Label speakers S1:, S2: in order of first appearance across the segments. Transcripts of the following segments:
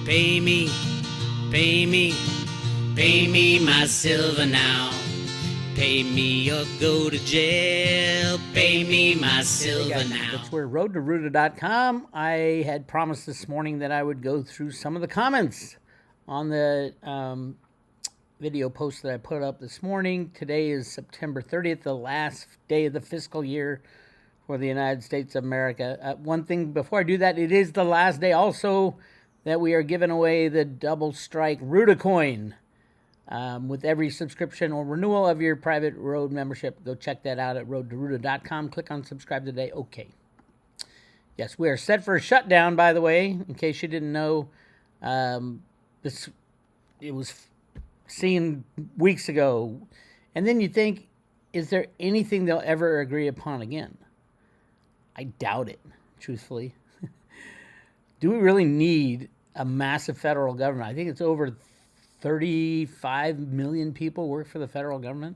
S1: Pay me, pay me, pay me my silver now. Pay me or go to jail. Pay me my silver now.
S2: That's where Ruda.com. I had promised this morning that I would go through some of the comments on the video post that I put up this morning. Today is September 30th, the last day of the fiscal year for the United States of America. One thing before I do that, it is the last day also that we are giving away the double strike Ruda coin. With every subscription or renewal of your private road membership. Go check that out at roadtoruda.com. Click on subscribe today. Okay. Yes, we are set for a shutdown, by the way, in case you didn't know. It was seen weeks ago. And then you think, is there anything they'll ever agree upon again? I doubt it, truthfully. Do we really need a massive federal government? I think it's over 35 million people work for the federal government,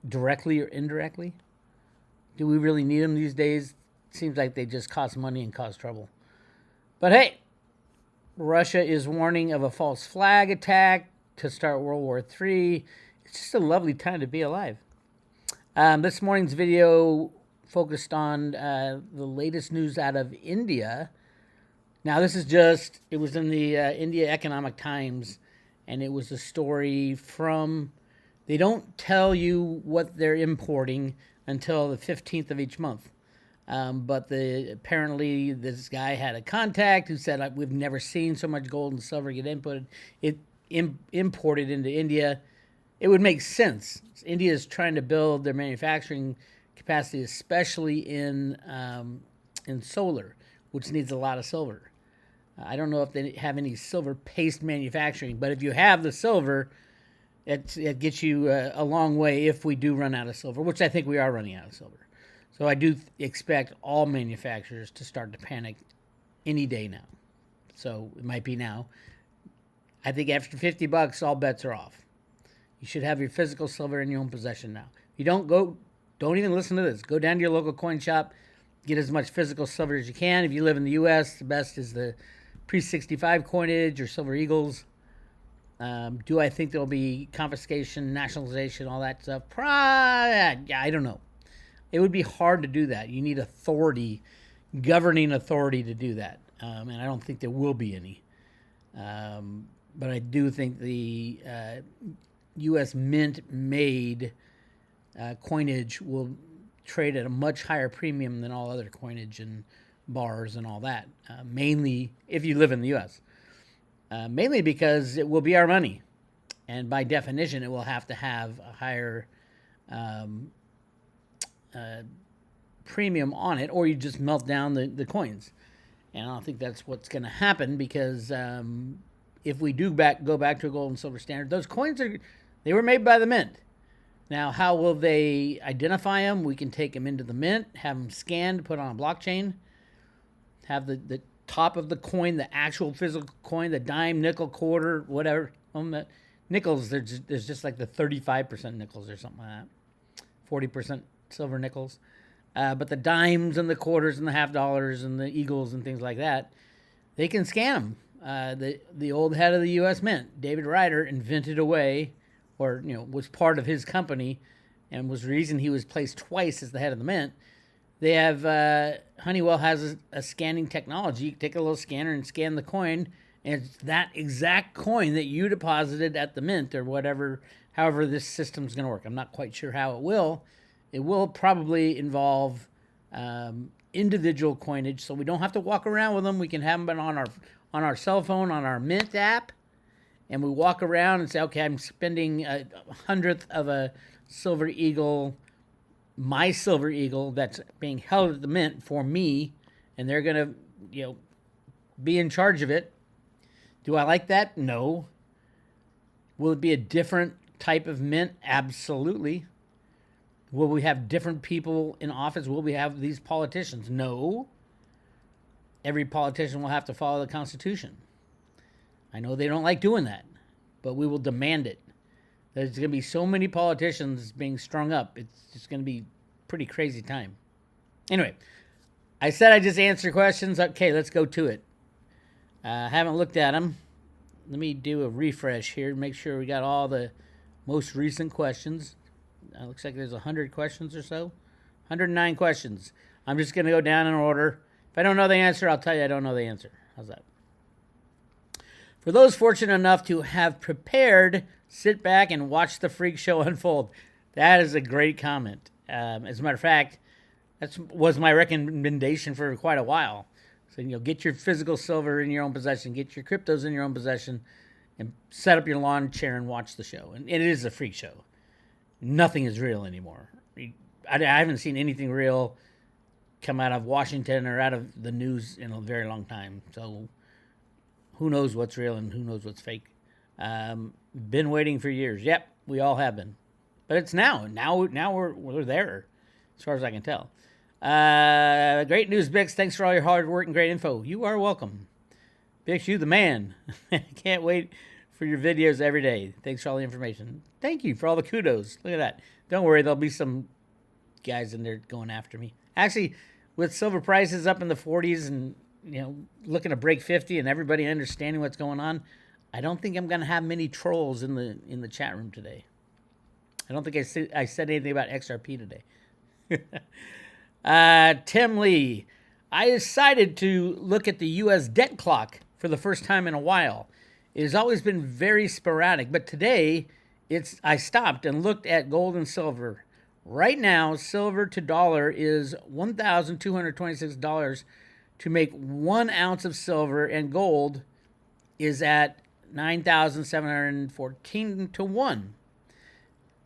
S2: directly or indirectly. Do we really need them these days? Seems like they just cost money and cause trouble. But hey, Russia is warning of a false flag attack to start World War III. It's just a lovely time to be alive. This morning's video focused on the latest news out of India. Now, this is just, it was in the India Economic Times. And it was a story from, they don't tell you what they're importing until the 15th of each month. But apparently this guy had a contact who said, we've never seen so much gold and silver get imported into India. It would make sense. India is trying to build their manufacturing capacity, especially in solar, which needs a lot of silver. I don't know if they have any silver paste manufacturing, but if you have the silver, it gets you a long way if we do run out of silver, which I think we are running out of silver. So I do expect all manufacturers to start to panic any day now. So it might be now. I think after $50, all bets are off. You should have your physical silver in your own possession now. If you don't even listen to this. Go down to your local coin shop, get as much physical silver as you can. If you live in the U.S., the best is the pre-65 coinage or silver eagles. Do I think there'll be confiscation, nationalization, all that stuff? I don't know. It would be hard to do that. You need authority, governing authority to do that. And I don't think there will be any. But I do think the U.S. mint-made coinage will trade at a much higher premium than all other coinage and bars and all that, mainly if you live in the U.S. Mainly because it will be our money, and by definition, it will have to have a higher premium on it, or you just melt down the coins. And I don't think that's what's going to happen, because if we do go back to a gold and silver standard, those coins they were made by the mint. Now, how will they identify them? We can take them into the mint, have them scanned, put on a blockchain, have the top of the coin, the actual physical coin, the dime, nickel, quarter, whatever. The nickels, there's just like the 35% nickels or something like that, 40% silver nickels. But the dimes and the quarters and the half dollars and the eagles and things like that, they can scan them. The old head of the U.S. Mint, David Ryder, invented a way, or was part of his company, and was the reason he was placed twice as the head of the mint. They have Honeywell has a scanning technology. You can take a little scanner and scan the coin, and it's that exact coin that you deposited at the mint or whatever. However, this system's going to work. I'm not quite sure how it will. It will probably involve individual coinage, so we don't have to walk around with them. We can have them on our cell phone, on our Mint app, and we walk around and say, okay, I'm spending a 100th of a silver eagle, my silver eagle that's being held at the mint for me, and they're going to, be in charge of it. Do I like that? No. Will it be a different type of mint? Absolutely. Will we have different people in office? Will we have these politicians? No. Every politician will have to follow the Constitution. I know they don't like doing that, but we will demand it. There's going to be so many politicians being strung up. It's just going to be a pretty crazy time. Anyway, I said I just answer questions. Okay, let's go to it. Haven't looked at them. Let me do a refresh here to make sure we got all the most recent questions. Looks like there's 100 questions or so. 109 questions. I'm just going to go down in order. If I don't know the answer, I'll tell you I don't know the answer. How's that? For those fortunate enough to have prepared, sit back and watch the freak show unfold. That is a great comment. As a matter of fact, that was my recommendation for quite a while. So, get your physical silver in your own possession, get your cryptos in your own possession, and set up your lawn chair and watch the show. And it is a freak show. Nothing is real anymore. I haven't seen anything real come out of Washington or out of the news in a very long time. So who knows what's real and who knows what's fake. Been waiting for years. Yep, we all have been. But it's now. Now we're there, as far as I can tell. Great news, Bix. Thanks for all your hard work and great info. You are welcome. Bix, you the man. Can't wait for your videos every day. Thanks for all the information. Thank you for all the kudos. Look at that. Don't worry, there'll be some guys in there going after me. Actually, with silver prices up in the 40s and looking to break 50 and everybody understanding what's going on, I don't think I'm going to have many trolls in the chat room today. I don't think I said anything about XRP today. Tim Lee, I decided to look at the U.S. debt clock for the first time in a while. It has always been very sporadic, but today I stopped and looked at gold and silver. Right now, silver to dollar is $1,226 to make 1 ounce of silver, and gold is at $9,714 to 1.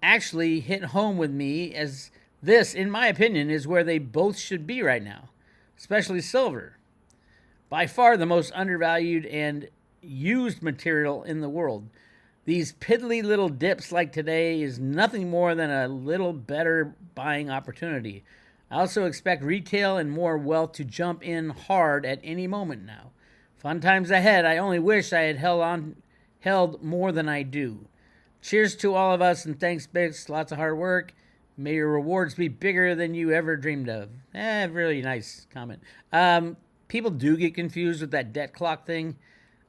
S2: Actually hit home with me, as this, in my opinion, is where they both should be right now, especially silver. By far the most undervalued and used material in the world. These piddly little dips like today is nothing more than a little better buying opportunity. I also expect retail and more wealth to jump in hard at any moment now. Fun times ahead. I only wish I had held more than I do. Cheers to all of us, and thanks, Bix. Lots of hard work. May your rewards be bigger than you ever dreamed of. Really nice comment. People do get confused with that debt clock thing.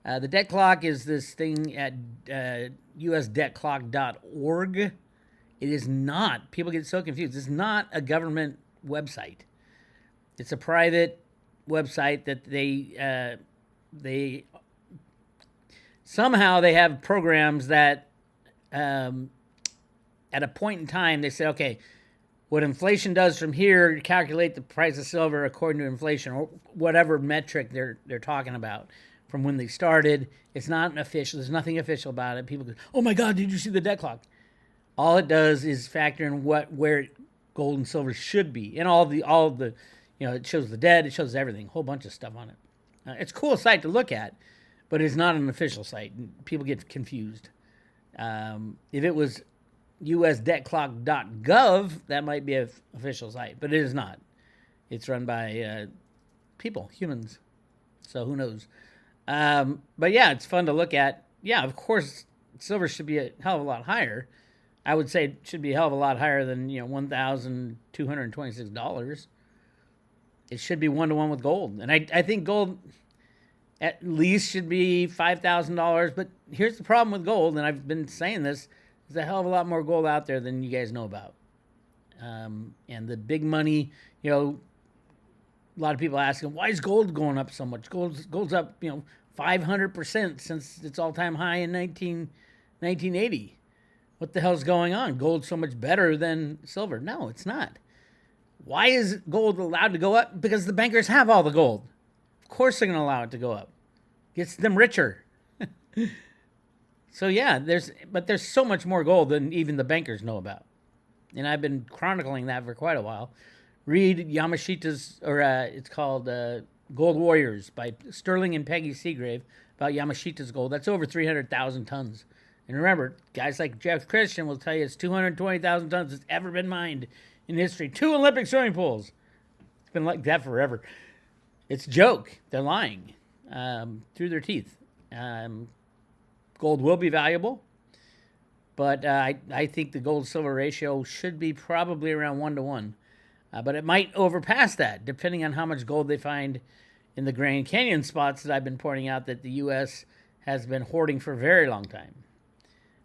S2: The debt clock is this thing at usdebtclock.org. It is not. People get so confused. It's not a government website. It's a private website that they somehow they have programs that at a point in time they say, okay, what inflation does from here, you calculate the price of silver according to inflation or whatever metric they're talking about from when they started. It's not an official. There's nothing official about it. People go, oh my God, did you see the debt clock? All it does is factor in where gold and silver should be, and all the it shows the debt, it shows everything, a whole bunch of stuff on it. It's a cool site to look at, but it's not an official site. People get confused. If it was usdebtclock.gov, that might be an official site, but it is not. It's run by people, humans. So who knows? But yeah, it's fun to look at. Yeah, of course, silver should be a hell of a lot higher. I would say it should be a hell of a lot higher than $1,226. It should be 1-to-1 with gold, and I think gold at least should be $5,000. But here's the problem with gold, and I've been saying this: there's a hell of a lot more gold out there than you guys know about. And the big money, a lot of people asking, why is gold going up so much? Gold's up, 500% since its all-time high in 1980. What the hell's going on? Gold's so much better than silver. No, it's not. Why is gold allowed to go up? Because the bankers have all the gold. Of course they're going to allow it to go up. Gets them richer. So yeah, there's so much more gold than even the bankers know about. And I've been chronicling that for quite a while. Read Yamashita's, it's called Gold Warriors by Sterling and Peggy Seagrave, about Yamashita's gold. That's over 300,000 tons. And remember, guys like Jeff Christian will tell you it's 220,000 tons that's ever been mined in history. 2 Olympic swimming pools. It's been like that forever. It's a joke. They're lying through their teeth. Gold will be valuable, but I think the gold-silver ratio should be probably around 1-to-1. But it might overpass that, depending on how much gold they find in the Grand Canyon spots that I've been pointing out that the U.S. has been hoarding for a very long time.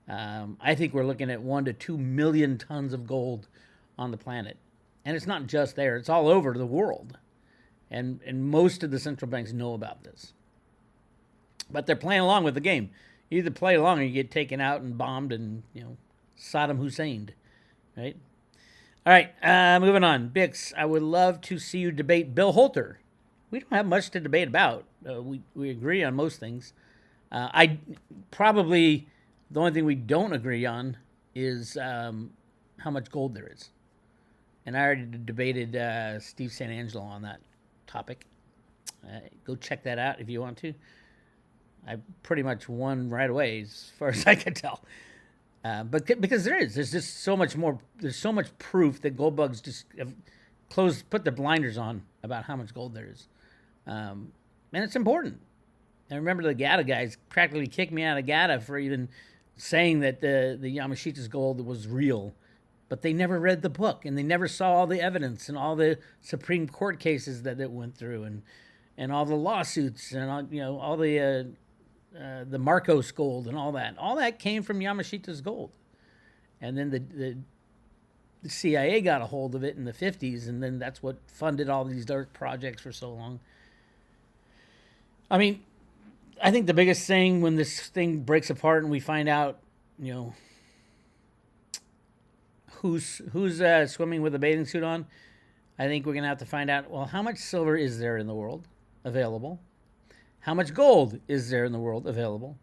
S2: I think we're looking at 1 to 2 million tons of gold on the planet. And it's not just there, it's all over the world. And most of the central banks know about this. But they're playing along with the game. You either play along or you get taken out and bombed and, Saddam Husseined, right? All right, moving on. Bix, I would love to see you debate Bill Holter. We don't have much to debate about. We agree on most things. The only thing we don't agree on is how much gold there is. And I already debated Steve San Angelo on that topic. Go check that out if you want to. I pretty much won right away as far as I could tell. But because there's just so much more, there's so much proof that gold bugs just have put their blinders on about how much gold there is. And it's important. I remember the GATA guys practically kicked me out of GATA for even saying that the Yamashita's gold was real. But they never read the book, and they never saw all the evidence and all the Supreme Court cases that it went through, and all the lawsuits and all the Marcos gold and all that. All that came from Yamashita's gold, and then the CIA got a hold of it in the 50s, and then that's what funded all these dark projects for so long. I mean, I think the biggest thing when this thing breaks apart and we find out, who's swimming with a bathing suit on, I think we're going to have to find out, well, how much silver is there in the world available? How much gold is there in the world available?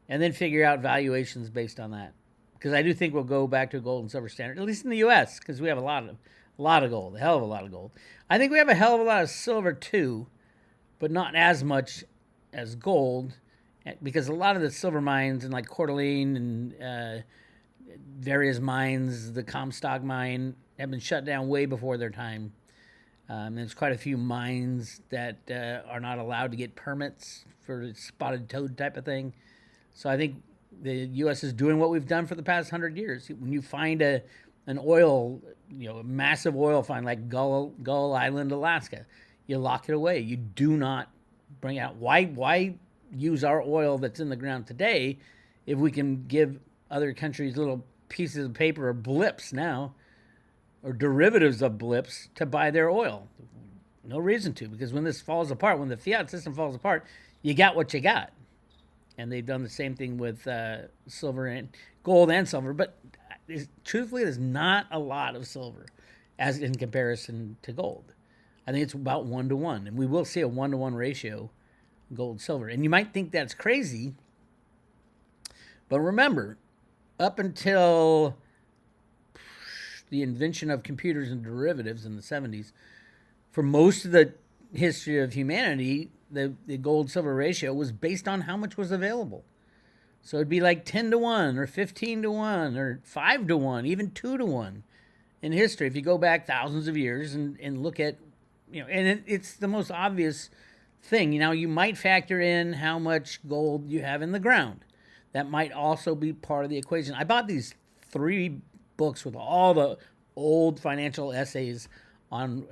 S2: And then figure out valuations based on that. Because I do think we'll go back to a gold and silver standard, at least in the U.S., because we have a lot of gold, a hell of a lot of gold. I think we have a hell of a lot of silver too, but not as much as gold, because a lot of the silver mines in like Coeur d'Alene and various mines, the Comstock mine, have been shut down way before their time. There's quite a few mines that are not allowed to get permits for spotted toad type of thing. So I think the U.S. is doing what we've done for the past 100 years. When you find an oil, a massive oil find like Gull Island, Alaska, you lock it away. You do not bring out. Why use our oil that's in the ground today if we can give other countries little pieces of paper or blips now, or derivatives of blips to buy their oil? No reason to, because when this falls apart, when the fiat system falls apart, you got what you got. And they've done the same thing with silver and gold and silver. But truthfully, there's not a lot of silver as in comparison to gold. I think it's about 1 to 1, and we will see a 1 to 1 ratio gold silver. And you might think that's crazy, but remember, up until the invention of computers and derivatives in the 70s, for most of the history of humanity, the gold-silver ratio was based on how much was available. So it'd be like 10 to 1 or 15 to 1 or 5 to 1, even 2 to 1 in history. If you go back thousands of years and look at, and it's the most obvious thing. You might factor in how much gold you have in the ground. That might also be part of the equation. I bought these 3 books with all the old financial essays on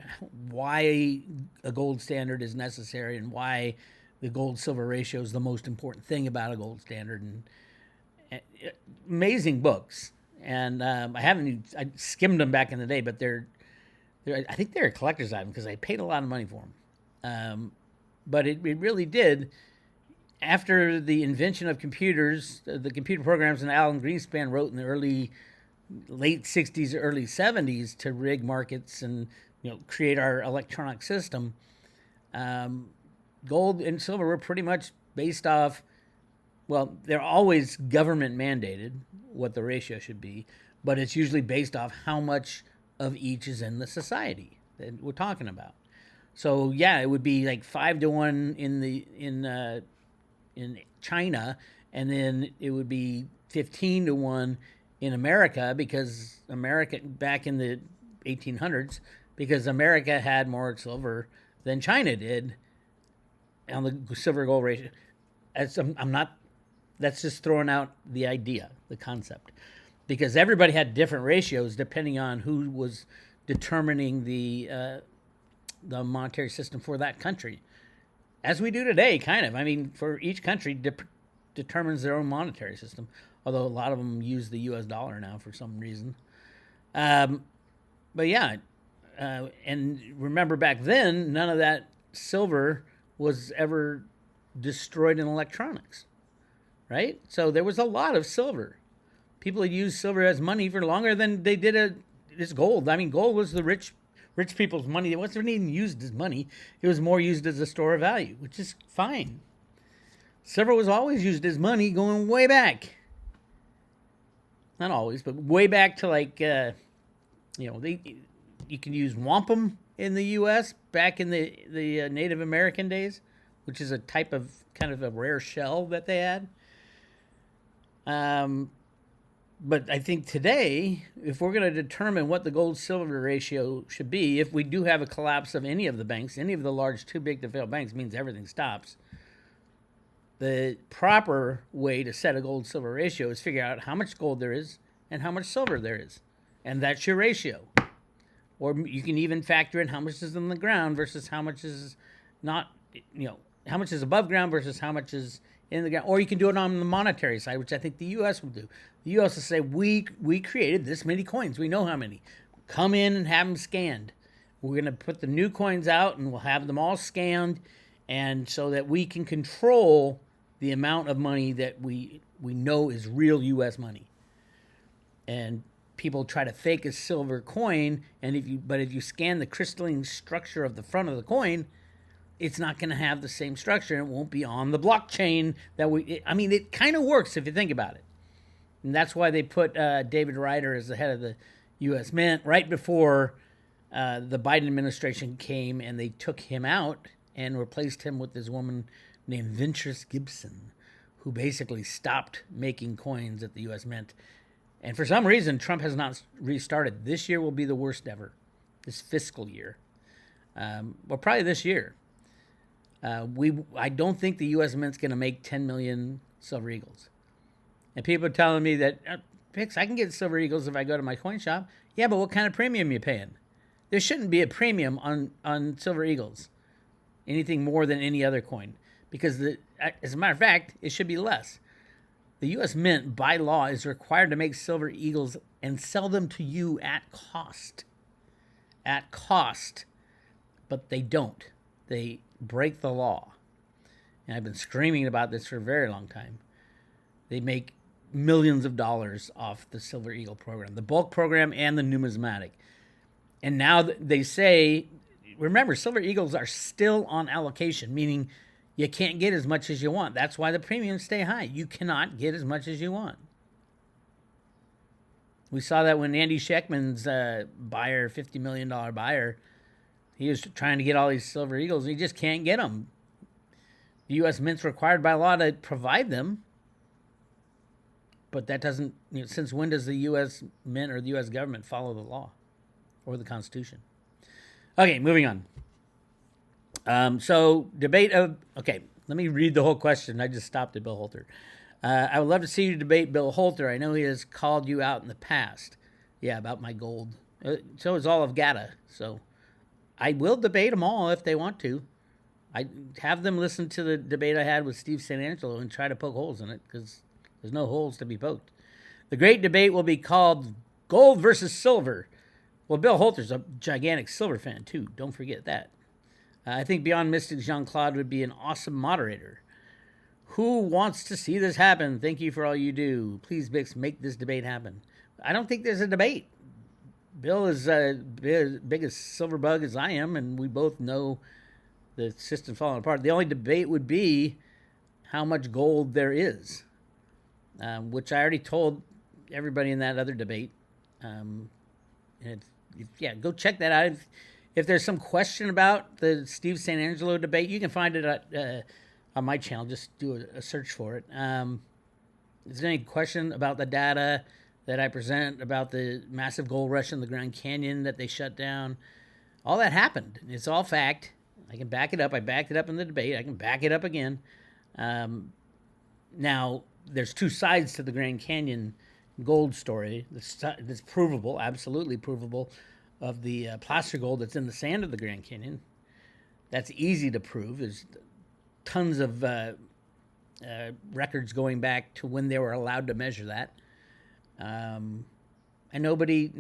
S2: why a gold standard is necessary and why the gold-silver ratio is the most important thing about a gold standard. And amazing books. And I skimmed them back in the day, but I think they're a collector's item because I paid a lot of money for them. But it really did. After the invention of computers, the computer programs that Alan Greenspan wrote in the late 60s, early 70s to rig markets and create our electronic system, gold and silver were pretty much based off, well, they're always government mandated what the ratio should be, but it's usually based off how much of each is in the society that we're talking about. So yeah, it would be like 5 to 1 in China, and then it would be 15 to 1 in America, because America back in the 1800s, because America had more silver than China did on the silver gold ratio. That's just throwing out the idea, the concept, because everybody had different ratios depending on who was determining the monetary system for that country. as we do today, kind of. I mean, for each country determines their own monetary system, although a lot of them use the U.S. dollar now for some reason. Um, but yeah, and remember back then, none of that silver was ever destroyed in electronics, right? So there was a lot of silver. People had used silver as money for longer than they did as gold. I mean, gold was the rich people's money. It wasn't even used as money. It was more used as a store of value, which is fine. Silver was always used as money going way back. Not always, but way back to like, you can use wampum in the U.S. back in the Native American days, which is a type of kind of a rare shell that they had. But I think today, if we're going to determine what the gold-silver ratio should be, if we do have a collapse of any of the banks, any of the large too-big-to-fail banks means everything stops. The proper way to set a gold-silver ratio is figure out how much gold there is and how much silver there is. And that's your ratio. Or you can even factor in how much is in the ground versus how much is not, how much is above ground versus how much is in the ground. Or you can do it on the monetary side, which I think the U.S. will do. The U.S. will say, we created this many coins. We know how many. Come in and have them scanned. We're going to put the new coins out and we'll have them all scanned, and so that we can control the amount of money that we know is real U.S. money. And people try to fake a silver coin, and if you scan the crystalline structure of the front of the coin, it's not going to have the same structure, and it won't be on the blockchain it kind of works if you think about it. And that's why they put David Ryder as the head of the U.S. Mint right before the Biden administration came, and they took him out and replaced him with this woman named Ventris Gibson, who basically stopped making coins at the U.S. Mint. And for some reason, Trump has not restarted. This year will be the worst ever, this fiscal year. Probably this year. I don't think the U.S. Mint's going to make 10 million Silver Eagles. And people are telling me that, Bix, I can get Silver Eagles if I go to my coin shop. Yeah, but what kind of premium you paying? There shouldn't be a premium on Silver Eagles, anything more than any other coin. Because, as a matter of fact, it should be less. The U.S. Mint, by law, is required to make Silver Eagles and sell them to you at cost. At cost. But they don't. They break the law. And I've been screaming about this for a very long time. They make millions of dollars off the Silver Eagle program, the bulk program and the numismatic. And now they say, remember, Silver Eagles are still on allocation, meaning you can't get as much as you want. That's why the premiums stay high. You cannot get as much as you want. We saw that when Andy Schectman's buyer, $50 million buyer, he was trying to get all these Silver Eagles. He just can't get them. The U.S. Mint's required by law to provide them. But that doesn't, since when does the U.S. Mint or the U.S. government follow the law or the Constitution? Okay, moving on. Okay, let me read the whole question. I just stopped at Bill Holter. I would love to see you debate Bill Holter. I know he has called you out in the past. Yeah, about my gold. So is all of GATA. So I will debate them all if they want to. I have them listen to the debate I had with Steve St. Angelo and try to poke holes in it, because there's no holes to be poked. The great debate will be called Gold versus Silver. Well, Bill Holter's a gigantic silver fan, too. Don't forget that. I think Beyond Mystic Jean-Claude would be an awesome moderator. Who wants to see this happen? Thank you for all you do. Please, Bix, make this debate happen. I don't think there's a debate. Bill is big as silver bug as I am, and we both know the system falling apart. The only debate would be how much gold there is, which I already told everybody in that other debate. Go check that out. If there's some question about the Steve St. Angelo debate, you can find it on my channel. Just do a search for it. Is there any question about the data that I present about the massive gold rush in the Grand Canyon that they shut down? All that happened. It's all fact. I can back it up. I backed it up in the debate. I can back it up again. Now, there's two sides to the Grand Canyon gold story. That's provable, absolutely provable, of the placer gold that's in the sand of the Grand Canyon. That's easy to prove. There's tons of records going back to when they were allowed to measure that. And nobody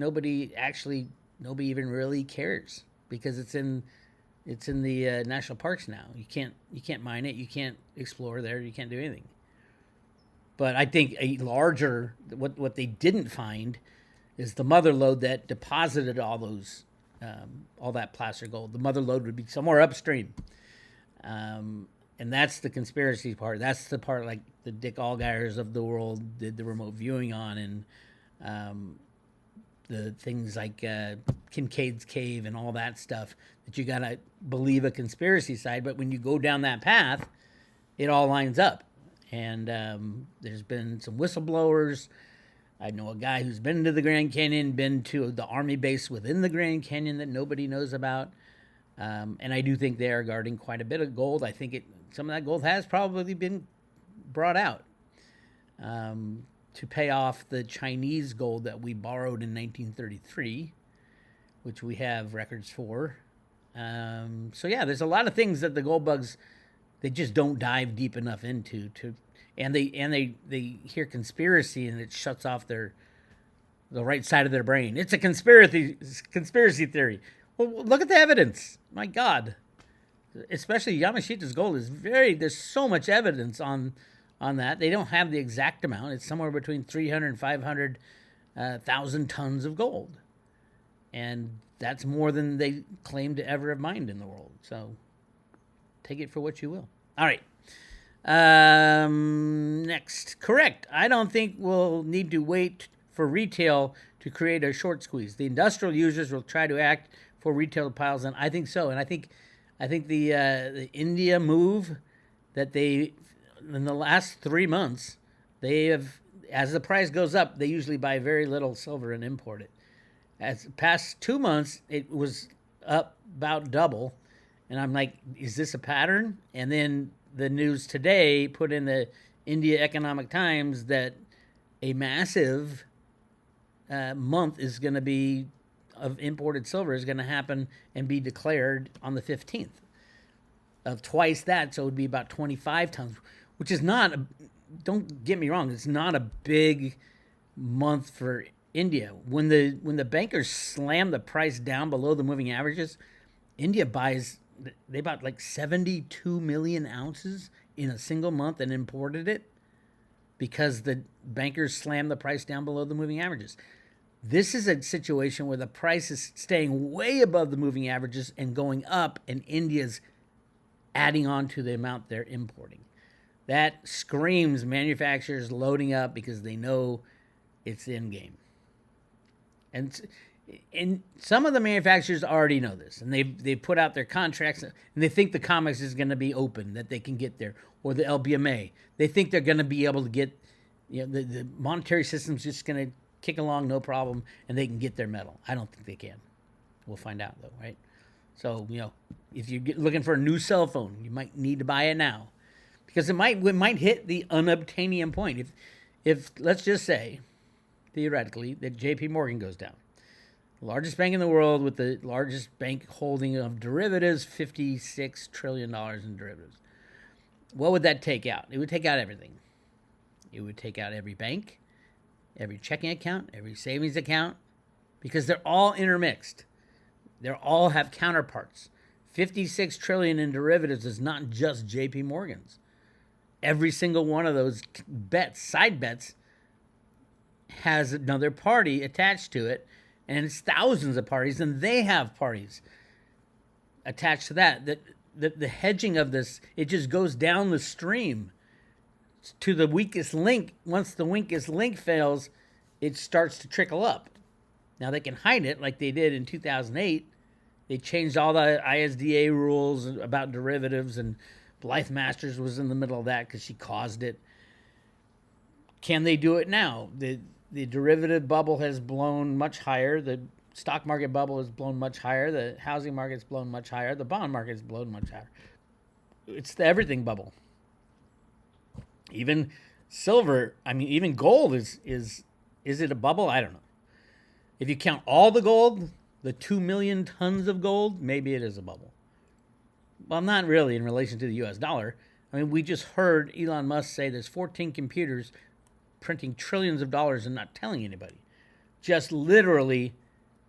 S2: even really cares because it's in the national parks now. You can't mine it. You can't explore there. You can't do anything. But I think what they didn't find is the mother lode that deposited all that placer gold. The mother lode would be somewhere upstream. And that's the conspiracy part. That's the part like the Dick Allgeiers of the world did the remote viewing on, and the things like Kincaid's Cave and all that stuff that you got to believe a conspiracy side. But when you go down that path, it all lines up. And there's been some whistleblowers. I know a guy who's been to the Grand Canyon, been to the Army base within the Grand Canyon that nobody knows about. And I do think they are guarding quite a bit of gold. I think some of that gold has probably been brought out to pay off the Chinese gold that we borrowed in 1933, which we have records for. So yeah, there's a lot of things that the gold bugs, they just don't dive deep enough into and they hear conspiracy and it shuts off the right side of their brain. It's a conspiracy theory. Well, look at the evidence. My God. Especially Yamashita's gold is there's so much evidence on that. They don't have the exact amount. It's somewhere between 300 and 500,000 tons of gold. And that's more than they claim to ever have mined in the world. So take it for what you will. All right. Next. Correct. I don't think we'll need to wait for retail to create a short squeeze. The industrial users will try to act for retail piles, and I think so. And I think the India move that they, in the last 3 months, they have, as the price goes up, they usually buy very little silver and import it. As the past 2 months, it was up about double. And I'm like, is this a pattern? And then the news today put in the India Economic Times that a massive month is going to be of imported silver is going to happen and be declared on the 15th of twice that. So it would be about 25 tons, which is not, don't get me wrong, it's not a big month for India. When the bankers slam the price down below the moving averages, India they bought like 72 million ounces in a single month and imported it because the bankers slammed the price down below the moving averages. This is a situation where the price is staying way above the moving averages and going up, and India's adding on to the amount they're importing. That screams manufacturers loading up because they know it's the end game. And some of the manufacturers already know this, and they put out their contracts, and they think the COMEX is going to be open, that they can get there, or the LBMA. They think they're going to be able to get, the monetary system's just going to kick along no problem, and they can get their metal. I don't think they can. We'll find out, though, right? So, if you're looking for a new cell phone, you might need to buy it now, because it might hit the unobtainium point. If let's just say, theoretically, that J.P. Morgan goes down. The largest bank in the world with the largest bank holding of derivatives, $56 trillion in derivatives. What would that take out? It would take out everything. It would take out every bank, every checking account, every savings account, because they're all intermixed. They all have counterparts. 56 trillion in derivatives is not just JP Morgan's. Every single one of those side bets, has another party attached to it, and it's thousands of parties, and they have parties attached to that. The hedging of this, it just goes down the stream to the weakest link. Once the weakest link fails, it starts to trickle up. Now they can hide it like they did in 2008. They changed all the ISDA rules about derivatives, and Blythe Masters was in the middle of that because she caused it. Can they do it now? The derivative bubble has blown much higher. The stock market bubble has blown much higher. The housing market's blown much higher. The bond market's blown much higher. It's the everything bubble. Even silver, even gold is it a bubble? I don't know. If you count all the gold, the 2 million tons of gold, maybe it is a bubble. Well, not really in relation to the US dollar. I mean, we just heard Elon Musk say there's 14 computers printing trillions of dollars and not telling anybody. Just literally,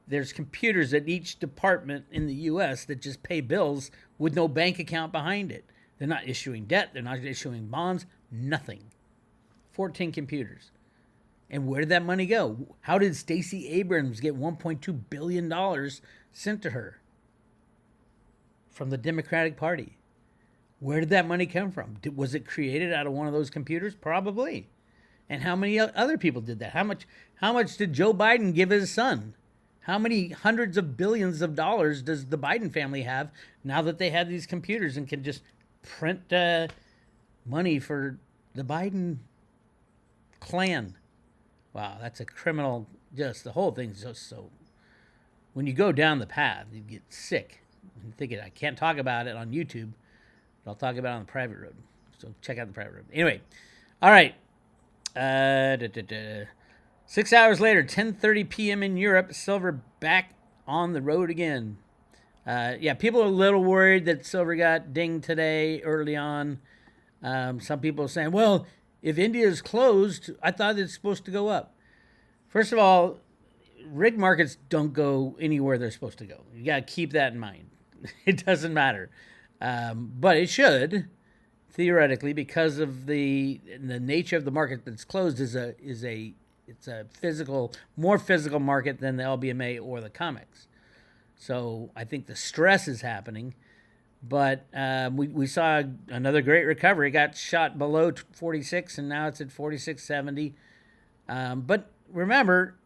S2: there's computers at each department in the U.S. that just pay bills with no bank account behind it. They're not issuing debt. They're not issuing bonds. Nothing. 14 computers. And where did that money go? How did Stacey Abrams get $1.2 billion sent to her from the Democratic Party? Where did that money come from? Was it created out of one of those computers? Probably. And how many other people did that? How much did Joe Biden give his son? How many hundreds of billions of dollars does the Biden family have now that they have these computers and can just print money for the Biden clan? Wow, that's a criminal. Just the whole thing's just so. When you go down the path, you get sick. I'm thinking I can't talk about it on YouTube, but I'll talk about it on the private road. So check out the private road. Anyway, all right. 6 hours later, 10:30 p.m. in Europe, silver back on the road again. Yeah, people are a little worried that silver got dinged today early on. Some people are saying, well, if India is closed, I thought it's supposed to go up. First of all, rig markets don't go anywhere they're supposed to go. You got to keep that in mind. It doesn't matter. But it should, theoretically, because of the nature of the market that's closed it's a more physical market than the LBMA or the COMEX. So I think the stress is happening. But we saw another great recovery. It got shot below 46, and now it's at 46.70. But remember,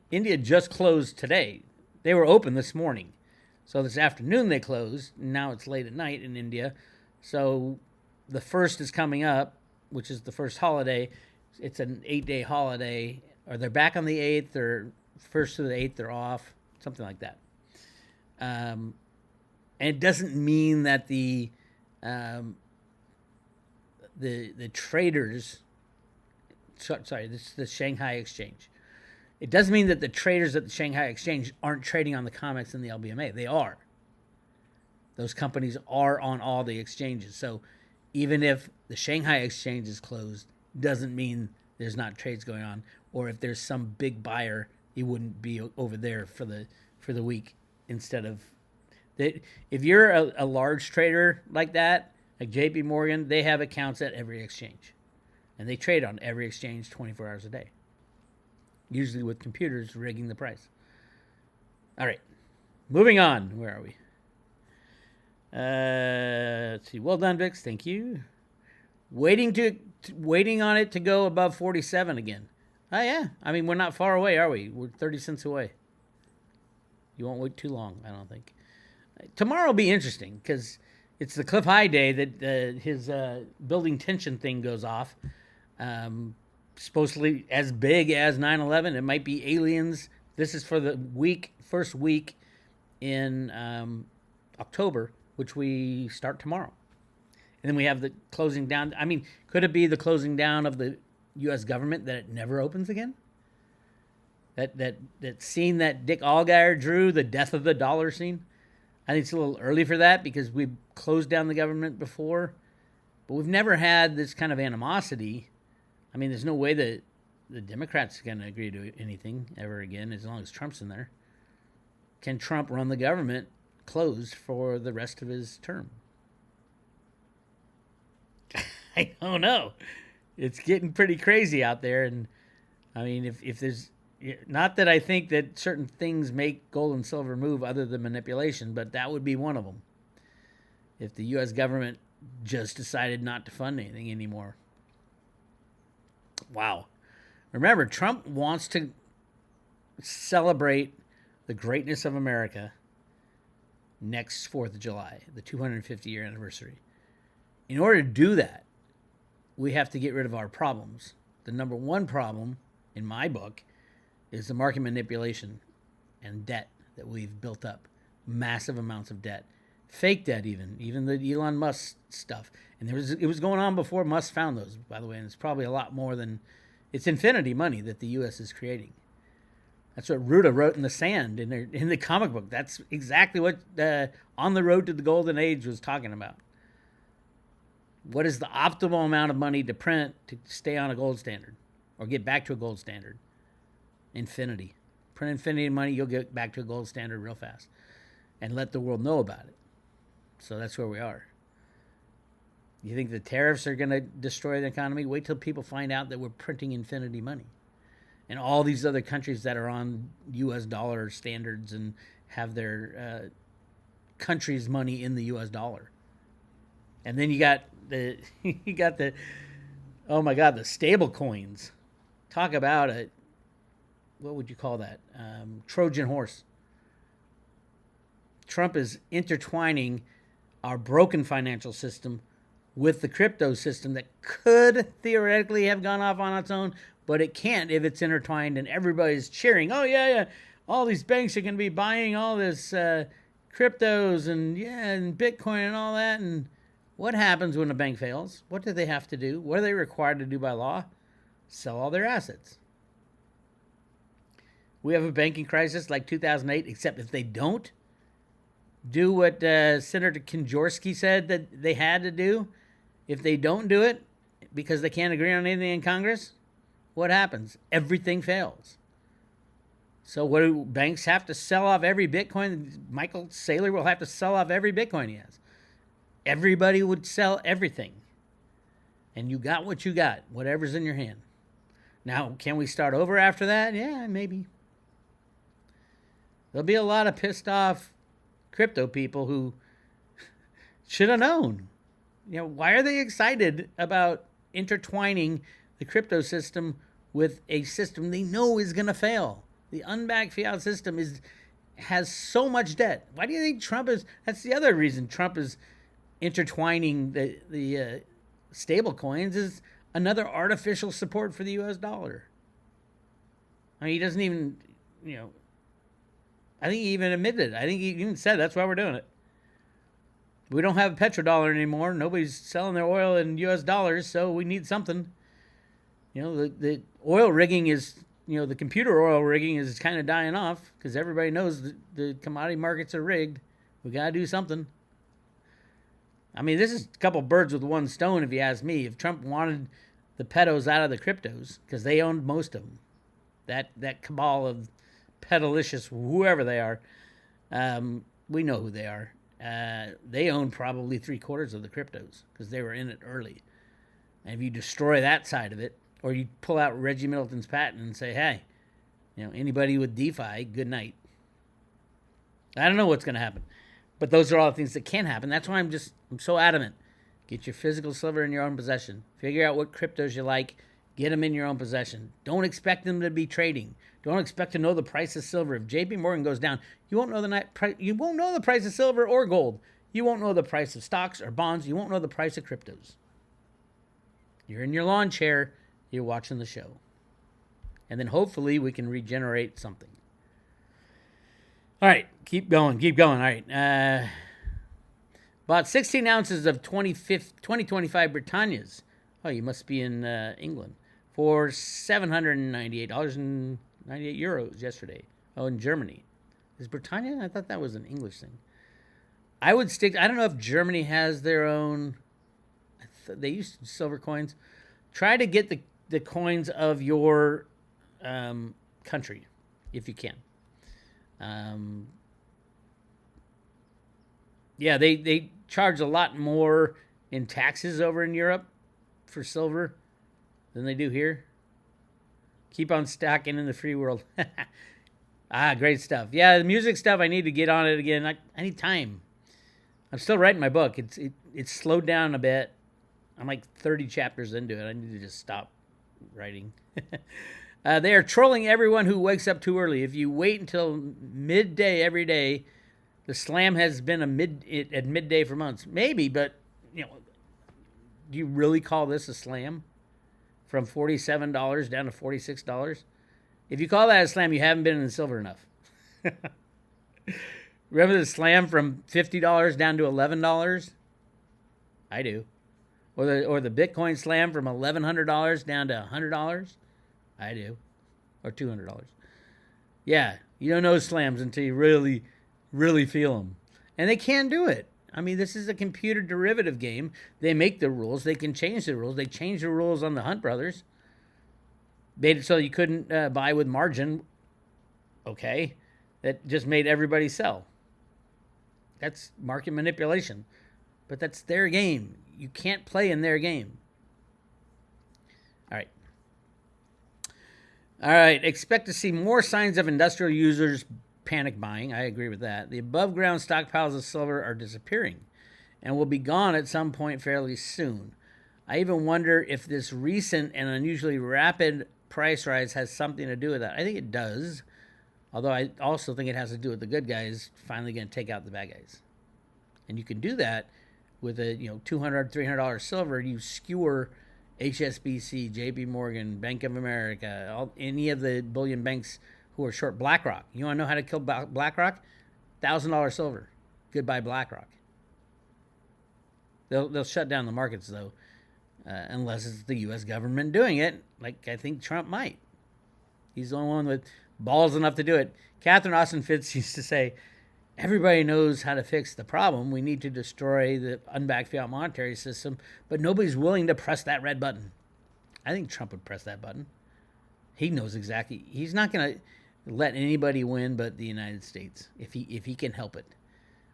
S2: India just closed today. They were open this morning. So this afternoon they closed. Now it's late at night in India. So the 1st is coming up, which is the first holiday. It's an 8-day holiday. Or they're back on the 8th, or 1st to the 8th they're off, something like that. And it doesn't mean that the traders, sorry, this is the Shanghai Exchange. It doesn't mean that the traders at the Shanghai Exchange aren't trading on the COMEX and the LBMA. They are. Those companies are on all the exchanges. So even if the Shanghai Exchange is closed, doesn't mean there's not trades going on. Or if there's some big buyer, he wouldn't be over there for the week instead of. If you're a large trader like that, like JP Morgan, they have accounts at every exchange. And they trade on every exchange 24 hours a day. Usually with computers rigging the price. All right. Moving on. Where are we? Let's see. Well done, Bix. Thank you. Waiting on it to go above 47 again. Oh, yeah. I mean, we're not far away, are we? We're 30 cents away. You won't wait too long, I don't think. Tomorrow will be interesting because it's the Cliff High day that his building tension thing goes off. Supposedly as big as 9/11. It might be aliens. This is for the first week in October, which we start tomorrow. And then we have the closing down. I mean, could it be the closing down of the U.S. government that it never opens again? That scene that Dick Allgaier drew, the death of the dollar scene? I think it's a little early for that because we've closed down the government before. But we've never had this kind of animosity. I mean, there's no way that the Democrats are going to agree to anything ever again as long as Trump's in there. Can Trump run the government closed for the rest of his term? I don't know. It's getting pretty crazy out there. And, I mean, if there's... Not that I think that certain things make gold and silver move other than manipulation, but that would be one of them. If the U.S. government just decided not to fund anything anymore. Wow. Remember, Trump wants to celebrate the greatness of America next 4th of July, the 250-year anniversary. In order to do that, we have to get rid of our problems. The number one problem, in my book, is the market manipulation and debt that we've built up. Massive amounts of debt. Fake debt even the Elon Musk stuff. And it was going on before Musk found those, by the way, and it's probably a lot more than... It's infinity money that the U.S. is creating. That's what Ruda wrote in the sand in the comic book. That's exactly what On the Road to the Golden Age was talking about. What is the optimal amount of money to print to stay on a gold standard or get back to a gold standard? Infinity. Print infinity money, you'll get back to a gold standard real fast and let the world know about it. So that's where we are. You think the tariffs are going to destroy the economy? Wait till people find out that we're printing infinity money. And all these other countries that are on U.S. dollar standards and have their country's money in the U.S. dollar. And then you got the oh my God, the stable coins. Talk about it. What would you call that? Trojan horse. Trump is intertwining our broken financial system with the crypto system that could theoretically have gone off on its own, but it can't if it's intertwined and everybody's cheering. Oh, yeah. All these banks are going to be buying all this cryptos and Bitcoin and all that. And what happens when a bank fails? What do they have to do? What are they required to do by law? Sell all their assets. We have a banking crisis like 2008, except if they don't do what Senator Kinjorski said that they had to do, if they don't do it because they can't agree on anything in Congress, what happens? Everything fails. So what do banks have to sell off every Bitcoin? Michael Saylor will have to sell off every Bitcoin he has. Everybody would sell everything. And you got what you got, whatever's in your hand. Now, can we start over after that? Yeah, maybe. There'll be a lot of pissed off crypto people who should have known. Why are they excited about intertwining the crypto system with a system they know is going to fail? The unbacked fiat system has so much debt. Why do you think Trump is? That's the other reason Trump is intertwining the stable coins is another artificial support for the U.S. dollar. I mean, he doesn't even, I think he even admitted it. I think he even said that's why we're doing it. We don't have a petrodollar anymore. Nobody's selling their oil in U.S. dollars, so we need something. The oil rigging is, the computer oil rigging is kind of dying off because everybody knows the commodity markets are rigged. We got to do something. I mean, this is a couple birds with one stone, if you ask me. If Trump wanted the pedos out of the cryptos, because they owned most of them, that cabal of pedalicious, whoever they are, we know who they are. They own probably 3/4 of the cryptos because they were in it early. And if you destroy that side of it, or you pull out Reggie Middleton's patent and say, hey, anybody with DeFi, good night. I don't know what's going to happen. But those are all the things that can happen. That's why I'm so adamant. Get your physical silver in your own possession. Figure out what cryptos you like. Get them in your own possession. Don't expect them to be trading. Don't expect to know the price of silver. If JP Morgan goes down, you won't know the price of silver or gold. You won't know the price of stocks or bonds. You won't know the price of cryptos. You're in your lawn chair. You're watching the show. And then hopefully we can regenerate something. All right, keep going. All right. Bought 16 ounces of 2025 Britannias. Oh, you must be in England. For $798.98 yesterday. Oh, in Germany. Is Britannia? I thought that was an English thing. I don't know if Germany has their own. They use silver coins. Try to get the coins of your country, if you can. Yeah, they charge a lot more in taxes over in Europe for silver than they do here. Keep on stacking in the free world. Great stuff. Yeah, the music stuff, I need to get on it again. I need time. I'm still writing my book. It's slowed down a bit. I'm like 30 chapters into it. I need to just stop writing. They are trolling everyone who wakes up too early. If you wait until midday every day, the slam has been at midday for months. Maybe, but do you really call this a slam? From $47 down to $46? If you call that a slam, you haven't been in silver enough. Remember the slam from $50 down to $11? I do. Or the Bitcoin slam from $1,100 down to $100? I do. Or $200. Yeah, you don't know slams until you really, really feel them. And they can do it. I mean, this is a computer derivative game. They make the rules. They can change the rules. They changed the rules on the Hunt Brothers. Made it so you couldn't buy with margin. Okay. That just made everybody sell. That's market manipulation. But that's their game. You can't play in their game. All right. All right. Expect to see more signs of industrial users panic buying. I agree with that. The above ground stockpiles of silver are disappearing and will be gone at some point fairly soon. I even wonder if this recent and unusually rapid price rise has something to do with that. I think it does. Although I also think it has to do with the good guys finally going to take out the bad guys. And you can do that with a $200, $300 silver. You skewer HSBC, JP Morgan, Bank of America, any of the bullion banks who are short BlackRock. You want to know how to kill BlackRock? $1,000 silver. Goodbye BlackRock. They'll shut down the markets though, unless it's the U.S. government doing it, like I think Trump might. He's the only one with balls enough to do it. Catherine Austin Fitts used to say, everybody knows how to fix the problem. We need to destroy the unbacked fiat monetary system, but nobody's willing to press that red button. I think Trump would press that button. He knows exactly. He's not going to let anybody win but the United States if he can help it.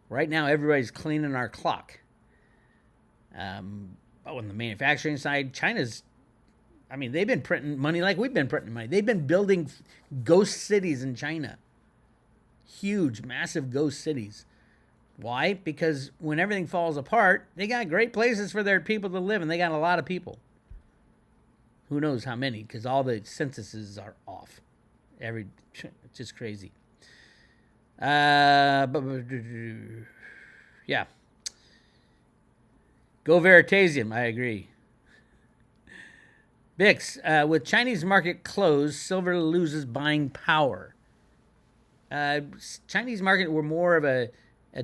S2: Right now, everybody's cleaning our clock. On the manufacturing side, China's, they've been printing money like we've been printing money. They've been building ghost cities in China. Huge, massive ghost cities. Why? Because when everything falls apart, they got great places for their people to live, and they got a lot of people. Who knows how many, because all the censuses are off. It's just crazy. Yeah. Go Veritasium, I agree. Bix, with Chinese market closed, silver loses buying power. Chinese market were more of a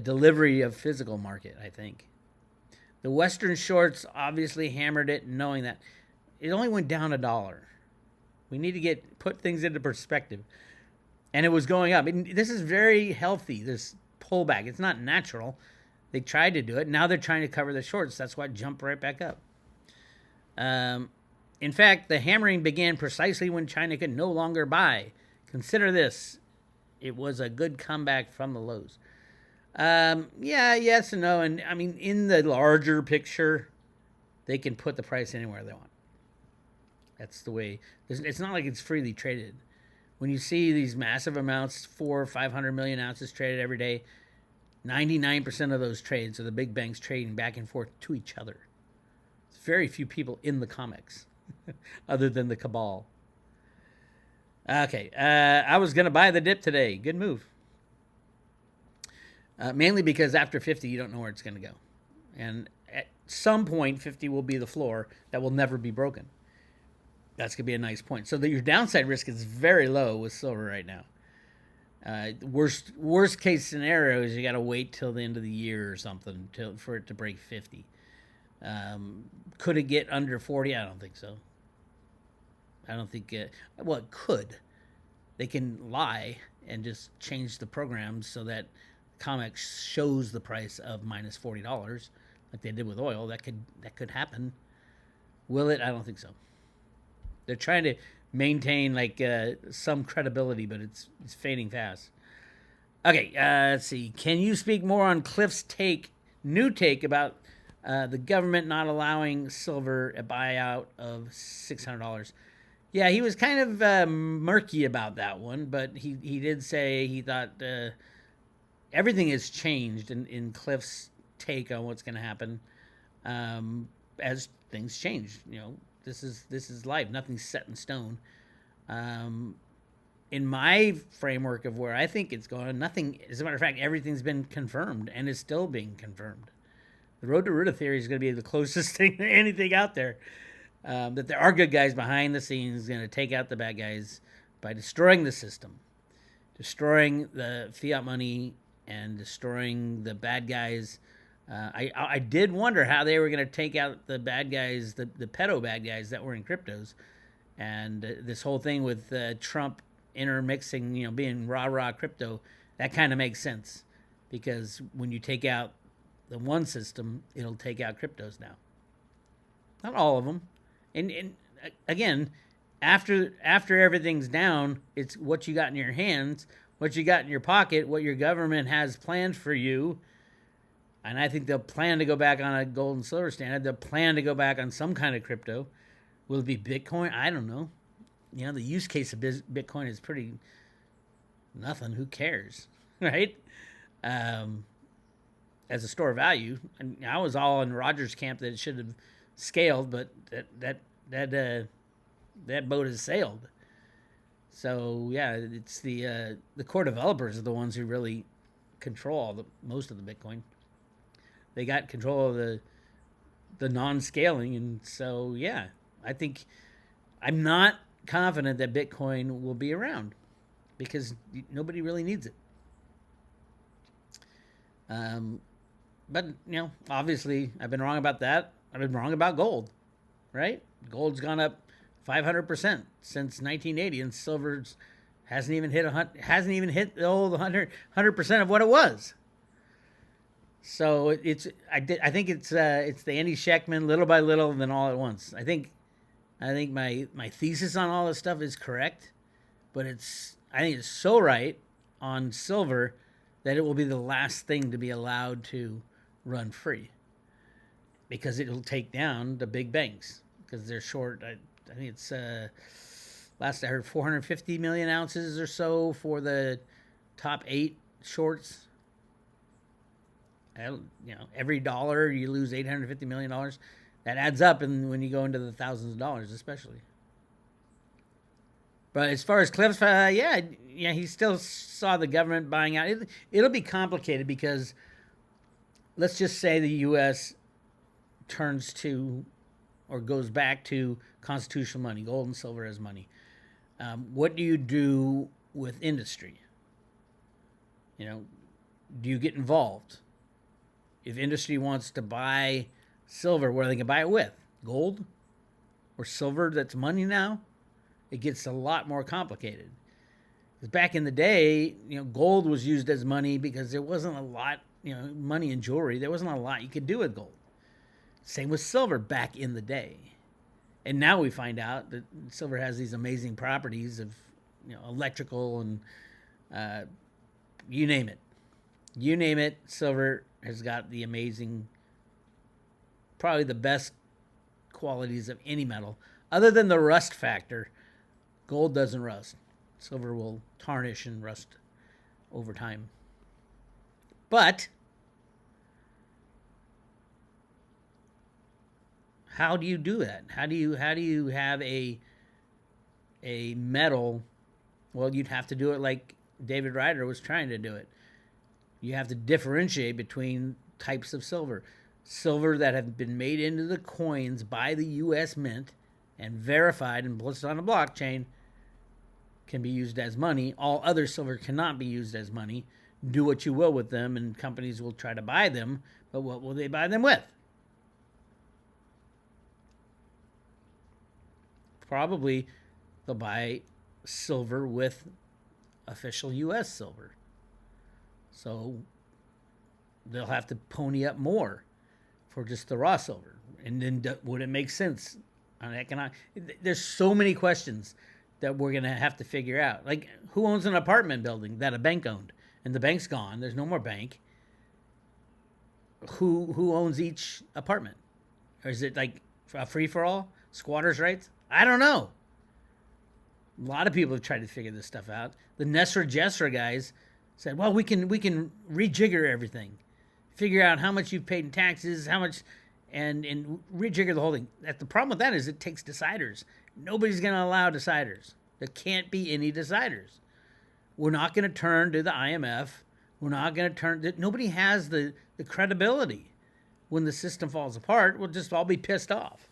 S2: delivery of physical market, I think. The Western shorts obviously hammered it, knowing that it only went down $1. We need to put things into perspective. And it was going up. This is very healthy, this pullback. It's not natural. They tried to do it. Now they're trying to cover the shorts. That's why it jumped right back up. In fact, the hammering began precisely when China could no longer buy. Consider this. It was a good comeback from the lows. Yes and no. And in the larger picture, they can put the price anywhere they want. That's the way. It's not like it's freely traded. When you see these massive amounts, 400 or 500 million ounces traded every day, 99% of those trades are the big banks trading back and forth to each other. There's very few people in the comics, other than the cabal. Okay, I was going to buy the dip today. Good move. Mainly because after 50, you don't know where it's going to go. And at some point, 50 will be the floor that will never be broken. That's going to be a nice point. So your downside risk is very low with silver right now. Worst case scenario is you got to wait till the end of the year or something for it to break 50. Could it get under 40? I don't think so. I don't think it could. They can lie and just change the programs so that COMEX shows the price of minus $40 like they did with oil. That could happen. Will it? I don't think so. They're trying to maintain some credibility, but it's fading fast. Okay, let's see. Can you speak more on Cliff's new take about the government not allowing silver a buyout of $600? Yeah, he was kind of murky about that one, but he did say he thought everything has changed in Cliff's take on what's going to happen as things change. This is life. Nothing's set in stone. In my framework of where I think it's going, nothing. As a matter of fact, everything's been confirmed and is still being confirmed. The road to Ruda theory is going to be the closest thing to anything out there. That there are good guys behind the scenes going to take out the bad guys by destroying the system, destroying the fiat money, and destroying the bad guys. I did wonder how they were going to take out the bad guys, the pedo bad guys that were in cryptos. And this whole thing with Trump intermixing, being rah-rah crypto, that kind of makes sense. Because when you take out the one system, it'll take out cryptos now. Not all of them. And again, after everything's down, it's what you got in your hands, what you got in your pocket, what your government has planned for you. And I think they'll plan to go back on a gold and silver standard. They'll plan to go back on some kind of crypto. Will it be Bitcoin? I don't know. You know, the use case of Bitcoin is pretty nothing. Who cares, right? As a store of value, and I was all in Roger's camp that it should have scaled, but that boat has sailed. So yeah, it's the core developers are the ones who really control most of the Bitcoin. They got control of the non-scaling, and so yeah, I think I'm not confident that Bitcoin will be around because nobody really needs it. But obviously, I've been wrong about that. I've been wrong about gold, right? Gold's gone up 500% since 1980, and silver's hasn't even hit the old 100% of what it was. So I think it's the Andy Schectman, little by little, and then all at once. I think my thesis on all this stuff is correct, but I think it's so right on silver that it will be the last thing to be allowed to run free because it'll take down the big banks because they're short. I think it's last I heard 450 million ounces or so for the top 8 shorts. Every dollar you lose $850 million. That adds up, and when you go into the thousands of dollars, especially. But as far as Cliff's, he still saw the government buying out. It'll be complicated because let's just say the U.S. turns to or goes back to constitutional money, gold and silver as money. What do you do with industry? Do you get involved? If industry wants to buy silver, what are they going to buy it with? Gold or silver that's money now? It gets a lot more complicated. Because back in the day, gold was used as money because there wasn't a lot, money and jewelry. There wasn't a lot you could do with gold. Same with silver back in the day. And now we find out that silver has these amazing properties of, electrical and you name it. You name it, silver has got the amazing, probably the best qualities of any metal. Other than the rust factor, gold doesn't rust. Silver will tarnish and rust over time. But how do you do that? How do you have a metal? Well, you'd have to do it like David Ryder was trying to do it. You have to differentiate between types of silver. Silver that have been made into the coins by the U.S. Mint and verified and listed on a blockchain can be used as money. All other silver cannot be used as money. Do what you will with them, and companies will try to buy them, but what will they buy them with? Probably they'll buy silver with official U.S. silver. So they'll have to pony up more for just the raw silver. And then would it make sense on economic? There's so many questions that we're going to have to figure out. Like, who owns an apartment building that a bank owned? And the bank's gone. There's no more bank. Who owns each apartment? Or is it like a free-for-all? Squatters' rights? I don't know. A lot of people have tried to figure this stuff out. The Nesra Jesra guys said, well, we can rejigger everything. Figure out how much you've paid in taxes, how much, and rejigger the whole thing. The problem with that is it takes deciders. Nobody's going to allow deciders. There can't be any deciders. We're not going to turn to the IMF. We're not going to turn. Nobody has the credibility. When the system falls apart, we'll just all be pissed off.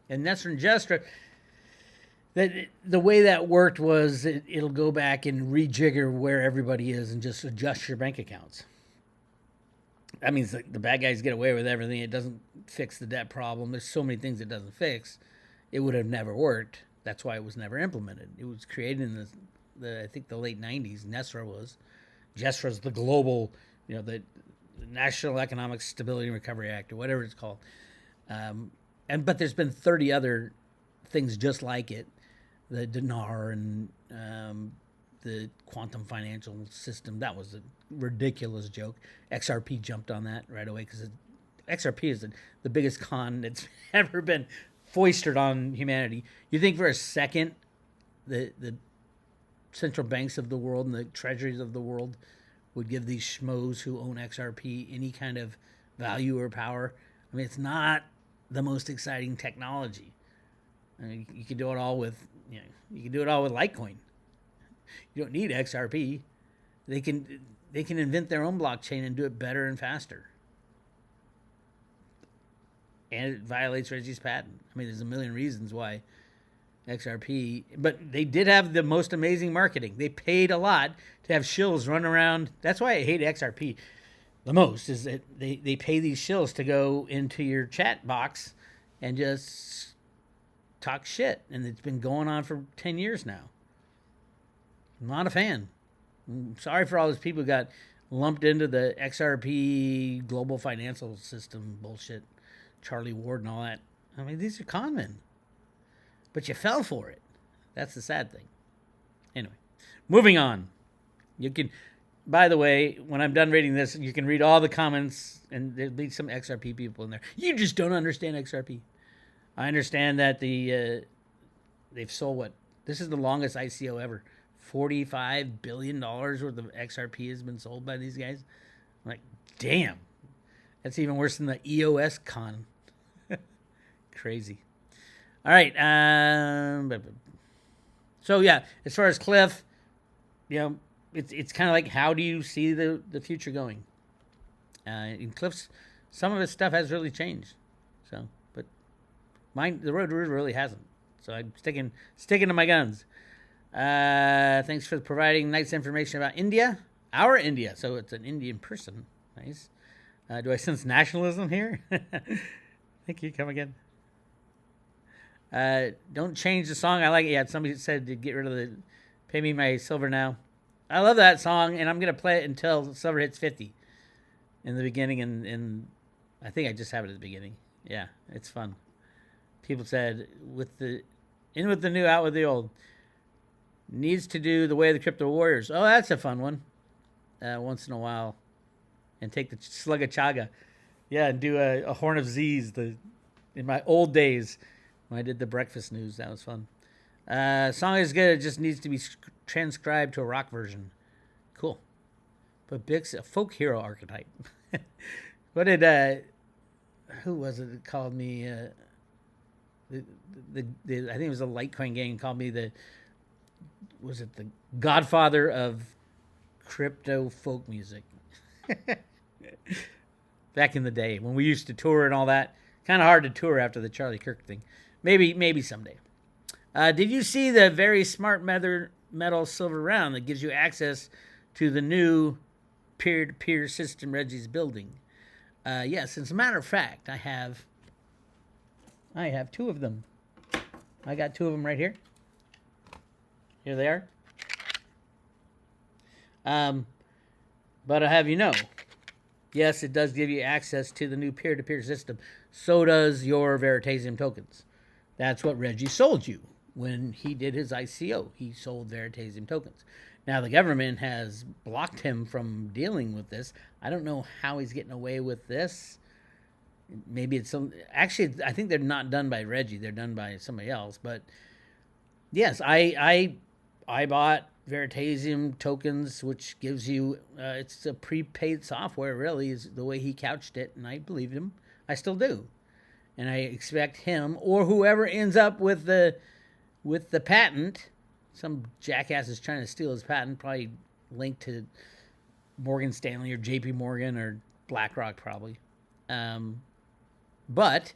S2: And Nesra Jesra, the way that worked was it'll go back and rejigger where everybody is and just adjust your bank accounts. That means the bad guys get away with everything. It doesn't fix the debt problem. There's so many things it doesn't fix. It would have never worked. That's why it was never implemented. It was created in the I think the late 90s. Nesra was. Jesra's the global the National Economic Stability and Recovery Act or whatever it's called. But there's been 30 other things just like it, the dinar and the quantum financial system. That was a ridiculous joke. XRP jumped on that right away because XRP is the biggest con that's ever been foisted on humanity. You think for a second the central banks of the world and the treasuries of the world would give these schmoes who own XRP any kind of value or power? I mean, it's not the most exciting technology. I mean, you can do it all with you can do it all with Litecoin. You don't need XRP. They can invent their own blockchain and do it better and faster. And it violates Reggie's patent. I mean, there's a million reasons why XRP, but they did have the most amazing marketing. They paid a lot to have shills run around. That's why I hate XRP the most, is that they pay these shills to go into your chat box and just talk shit. And it's been going on for 10 years now. I'm not a fan. I'm sorry for all those people who got lumped into the XRP global financial system bullshit, Charlie Ward and all that. I mean, these are con men. But you fell for it. That's the sad thing. Anyway, moving on. You can, by the way, when I'm done reading this, you can read all the comments, and there'll be some XRP people in there. You just don't understand XRP. I understand that they've sold what? This is the longest ICO ever. $45 billion worth of XRP has been sold by these guys. I'm like, damn. That's even worse than the EOS con. Crazy. All right. So yeah, as far as Cliff, it's kind of like, how do you see the future going? In Cliff's, some of his stuff has really changed. So, but the road really hasn't. So I'm sticking to my guns. Thanks for providing nice information about India, our India. So it's an Indian person. Nice. Do I sense nationalism here? Thank you. Come again. Don't change the song. I like it. Yeah, somebody said to get rid of the Pay Me My Silver Now. I love that song, and I'm going to play it until silver hits 50 in the beginning, and I think I just have it at the beginning. Yeah, it's fun. People said, in with the new, out with the old. Needs to do the way of the Crypto Warriors. Oh, that's a fun one. Once in a while. And take the slug of chaga. Yeah, and do a Horn of Z's. In my old days, when I did the breakfast news, that was fun. Song is good. It just needs to be transcribed to a rock version. Cool. But Bix, a folk hero archetype. What did who was it that called me? I think it was a Litecoin gang called me the godfather of crypto folk music. Back in the day when we used to tour and all that. Kind of hard to tour after the Charlie Kirk thing. Maybe someday. Did you see the very smart metal silver round that gives you access to the new peer-to-peer system Reggie's building? Yes, as a matter of fact, I have two of them. I got two of them right here. Here they are. But I have yes, it does give you access to the new peer-to-peer system. So does your Veritasium tokens. That's what Reggie sold you when he did his ICO. He sold Veritasium tokens. Now, the government has blocked him from dealing with this. I don't know how he's getting away with this. Maybe it's actually, I think they're not done by Reggie. They're done by somebody else. But yes, I bought Veritasium tokens, which gives you, it's a prepaid software, really, is the way he couched it, and I believed him. I still do. And I expect him, or whoever ends up with the patent, some jackass is trying to steal his patent, probably linked to Morgan Stanley or JP Morgan or BlackRock, probably. But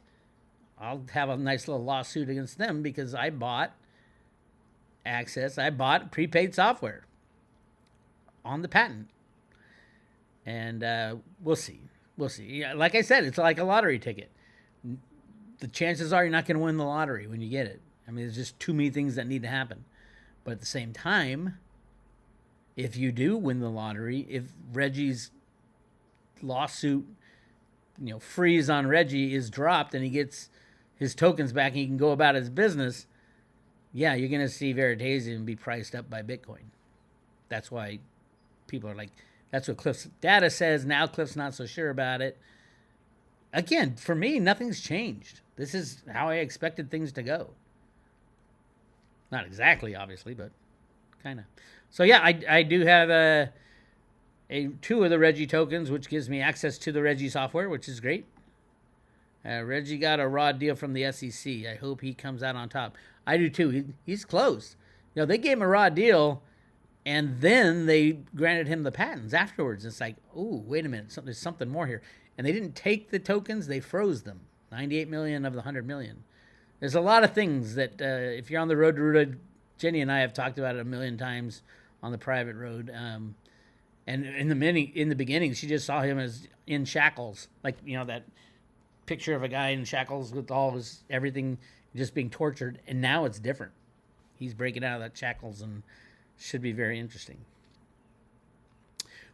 S2: I'll have a nice little lawsuit against them because I bought access. I bought prepaid software on the patent. And we'll see. Yeah, like I said, it's like a lottery ticket. The chances are you're not going to win the lottery when you get it. I mean, there's just too many things that need to happen. But at the same time, if you do win the lottery, if Reggie's lawsuit, freeze on Reggie is dropped and he gets his tokens back and he can go about his business, yeah, you're going to see Veritasium be priced up by Bitcoin. That's why people are like, that's what Cliff's data says. Now Cliff's not so sure about it. Again, for me, nothing's changed. This is how I expected things to go. Not exactly, obviously, but kind of. So yeah, I do have two of the Reggie tokens, which gives me access to the Reggie software, which is great. Reggie got a raw deal from the SEC. I hope he comes out on top. I do too. He's close. They gave him a raw deal, and then they granted him the patents afterwards. It's like, oh, wait a minute, there's something more here. And they didn't take the tokens; they froze them. 98 million of the 100 million. There's a lot of things that if you're on the road to Ruda, Jenny and I have talked about it a million times on the private road. And in the beginning, she just saw him as in shackles, like that picture of a guy in shackles with all his everything just being tortured. And now it's different. He's breaking out of that shackles and should be very interesting.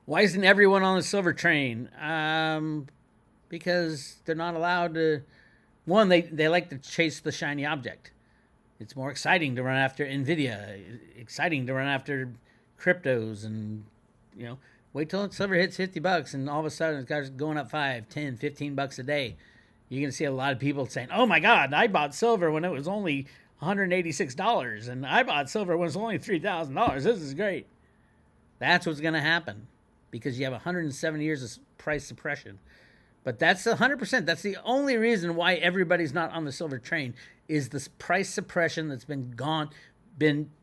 S2: Why isn't everyone on the silver train? Because they're not allowed to. One, they like to chase the shiny object. It's more exciting to run after NVIDIA, exciting to run after cryptos, and wait till silver hits $50 and all of a sudden it's starts going up $5, $10, $15 a day. You're going to see a lot of people saying, oh my God, I bought silver when it was only $186 and I bought silver when it was only $3,000. This is great. That's what's going to happen because you have 170 years of price suppression. But that's 100%. That's the only reason why everybody's not on the silver train is this price suppression that's been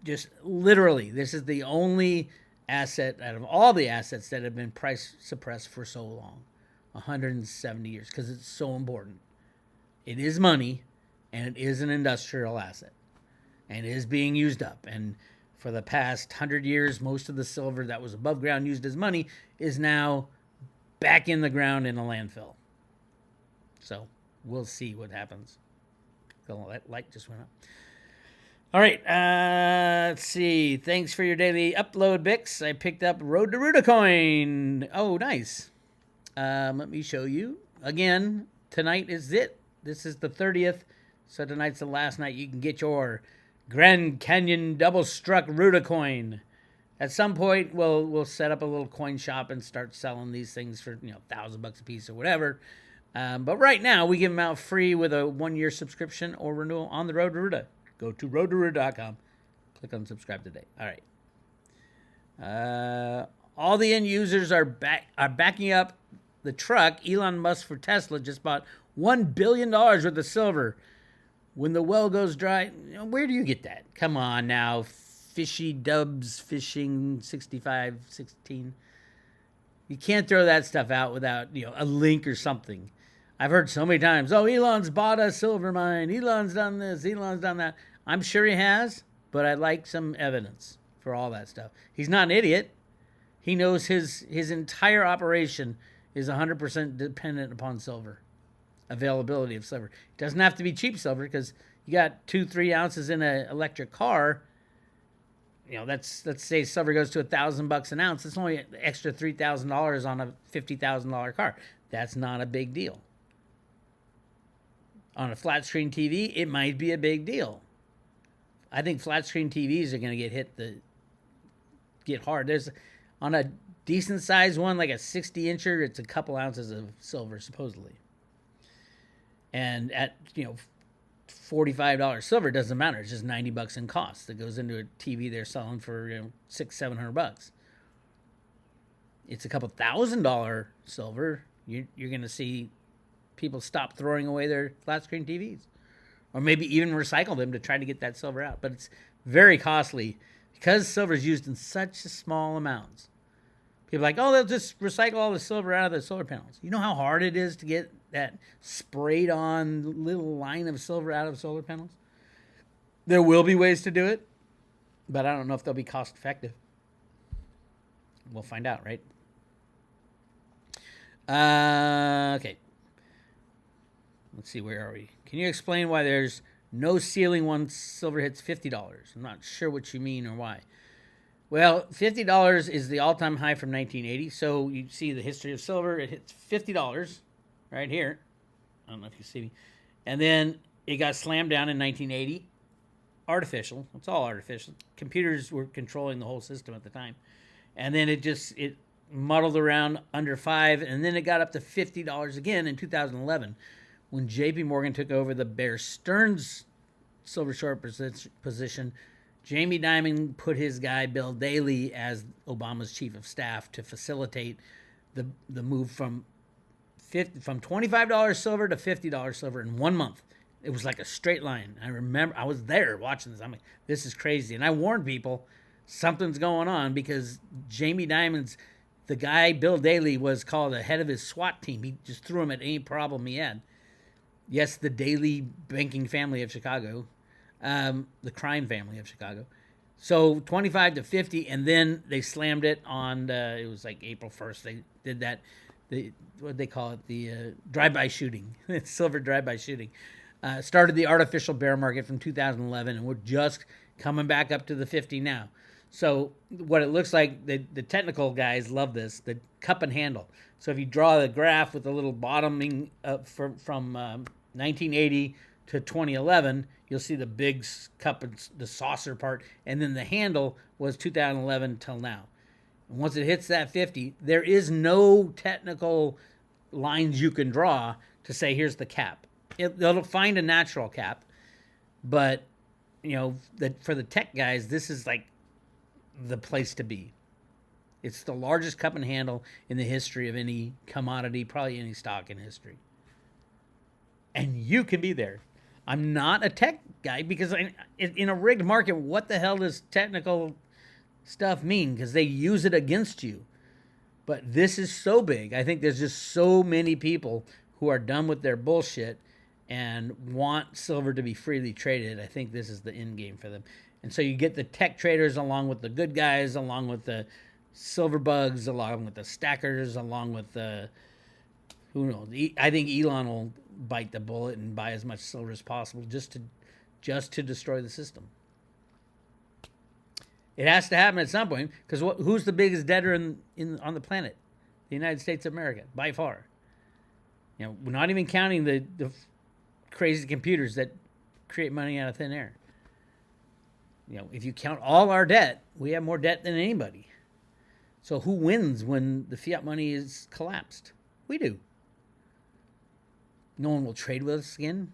S2: just literally, this is the only asset out of all the assets that have been price suppressed for so long, 170 years, because it's so important. It is money, and it is an industrial asset, and it is being used up. And for the past 100 years, most of the silver that was above ground used as money is now back in the ground in a landfill. So we'll see what happens. The light just went up. All right, let's see. Thanks for your daily upload, Bix. I picked up Road to Ruda coin. Oh, nice. Let me show you. Again, tonight is it. This is the 30th, so tonight's the last night you can get your Grand Canyon double struck Ruda coin. At some point, we'll set up a little coin shop and start selling these things for $1,000 a piece or whatever. But right now, we give them out free with a 1-year subscription or renewal on the Road to Ruda. Go to roadtoruda.com. Click on subscribe today. All right. All the end users are backing up the truck. Elon Musk for Tesla just bought $1 billion worth of silver. When the well goes dry, where do you get that? Come on now. Fishy Dubs Fishing 6516. You can't throw that stuff out without a link or something. I've heard so many times, oh, Elon's bought a silver mine. Elon's done this. Elon's done that. I'm sure he has, but I'd like some evidence for all that stuff. He's not an idiot. He knows his entire operation is 100% dependent upon silver, availability of silver. It doesn't have to be cheap silver because you got 2-3 ounces in an electric car. Let's say silver goes to $1,000 an ounce. It's only an extra $3,000 on a $50,000 car. That's not a big deal. On a flat screen TV, it might be a big deal. I think flat screen TVs are going to get hard. There's on a decent sized one, like a 60-incher, it's a couple ounces of silver supposedly. And at $45 silver, doesn't matter. It's just $90 in cost that goes into a TV they're selling for $600-700. It's a couple $1,000 silver. You're going to see people stop throwing away their flat screen TVs, or maybe even recycle them to try to get that silver out. But it's very costly because silver is used in such small amounts. People are like, oh, they'll just recycle all the silver out of the solar panels. You know how hard it is to get that sprayed on little line of silver out of solar panels? There will be ways to do it, but I don't know if they'll be cost effective. We'll find out, right? Okay. Let's see, where are we? Can you explain why there's no ceiling once silver hits $50? I'm not sure what you mean or why. Well, $50 is the all-time high from 1980. So you see the history of silver. It hits $50 right here. I don't know if you see me. And then it got slammed down in 1980. Artificial. It's all artificial. Computers were controlling the whole system at the time. And then it muddled around under 5, and then it got up to $50 again in 2011 when JP Morgan took over the Bear Stearns silver short position. Jamie Dimon put his guy Bill Daley as Obama's chief of staff to facilitate the move from $25 silver to $50 silver in 1 month. It was like a straight line. I remember I was there watching this. I'm like, this is crazy. And I warned people something's going on because Jamie Dimon's, the guy, Bill Daley, was called the head of his SWAT team. He just threw him at any problem he had. Yes, the Daley banking family of Chicago, the crime family of Chicago. So 25 to 50, and then they slammed it on, it was like April 1st. They did that, what they call it, the drive-by shooting, silver drive-by shooting. Started the artificial bear market from 2011, and we're just coming back up to the 50 now. So what it looks like, the technical guys love this, the cup and handle. So if you draw the graph with a little bottoming up from 1980 to 2011, you'll see the big cup and the saucer part, and then the handle was 2011 till now. And once it hits that 50, there is no technical lines you can draw to say here's the cap. It'll find a natural cap, but for the tech guys, this is like the place to be. It's the largest cup and handle in the history of any commodity, probably any stock in history. And you can be there. I'm not a tech guy because in a rigged market, what the hell does technical stuff mean? Because they use it against you. But this is so big. I think there's just so many people who are done with their bullshit and want silver to be freely traded. I think this is the end game for them. And so you get the tech traders along with the good guys, along with the silver bugs, along with the stackers, along with the, who knows? I think Elon will bite the bullet and buy as much silver as possible just to destroy the system. It has to happen at some point because who's the biggest debtor on the planet? The United States of America, by far. We're not even counting the crazy computers that create money out of thin air. If you count all our debt, we have more debt than anybody. So who wins when the fiat money is collapsed? We do. No one will trade with us again.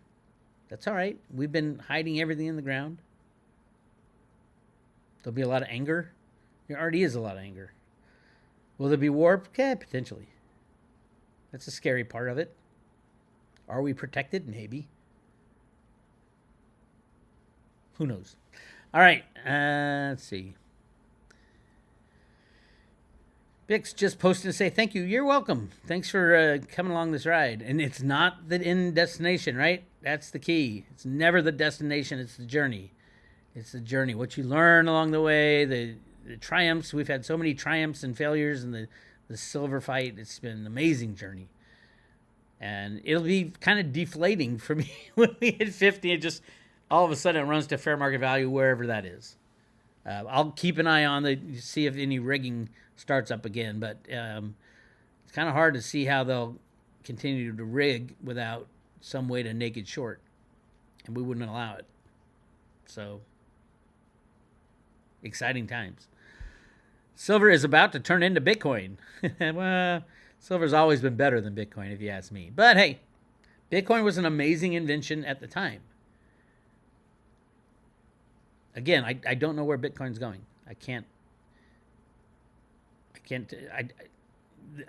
S2: That's all right. We've been hiding everything in the ground. There'll be a lot of anger. There already is a lot of anger. Will there be war? Yeah, potentially. That's a scary part of it. Are we protected? Maybe. Who knows? All right. Let's see. Bix just posted to say thank you. You're welcome. Thanks for coming along this ride. And it's not the end destination, right? That's the key. It's never the destination. It's the journey. It's the journey. What you learn along the way, the triumphs. We've had so many triumphs and failures in the silver fight. It's been an amazing journey. And it'll be kind of deflating for me when we hit 50. It just, all of a sudden, it runs to fair market value wherever that is. I'll keep an eye on see if any rigging starts up again. But it's kind of hard to see how they'll continue to rig without some way to naked short. And we wouldn't allow it. So, exciting times. Silver is about to turn into Bitcoin. Well, silver's always been better than Bitcoin, if you ask me. But hey, Bitcoin was an amazing invention at the time. Again, I don't know where Bitcoin's going.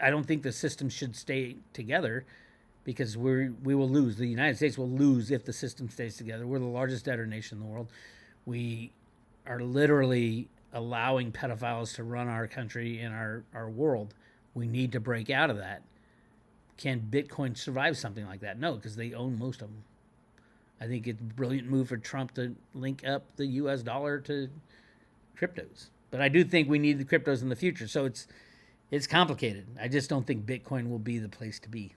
S2: I don't think the system should stay together because we will lose. The United States will lose if the system stays together. We're the largest debtor nation in the world. We are literally allowing pedophiles to run our country and our world. We need to break out of that. Can Bitcoin survive something like that? No, because they own most of them. I think it's a brilliant move for Trump to link up the U.S. dollar to cryptos. But I do think we need the cryptos in the future. So it's complicated. I just don't think Bitcoin will be the place to be.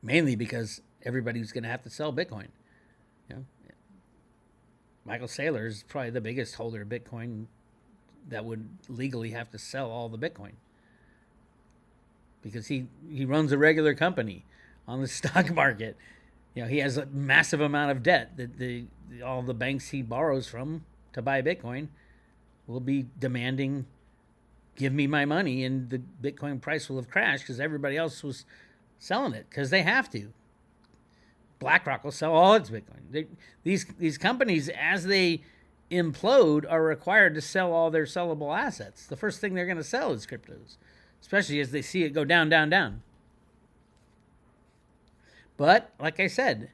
S2: Mainly because everybody's going to have to sell Bitcoin. Michael Saylor is probably the biggest holder of Bitcoin that would legally have to sell all the Bitcoin because he runs a regular company on the stock market. He has a massive amount of debt that all the banks he borrows from to buy Bitcoin will be demanding, give me my money, and the Bitcoin price will have crashed because everybody else was selling it because they have to. BlackRock will sell all its Bitcoin. These companies, as they implode, are required to sell all their sellable assets. The first thing they're going to sell is cryptos, especially as they see it go down, down, down. But, like I said,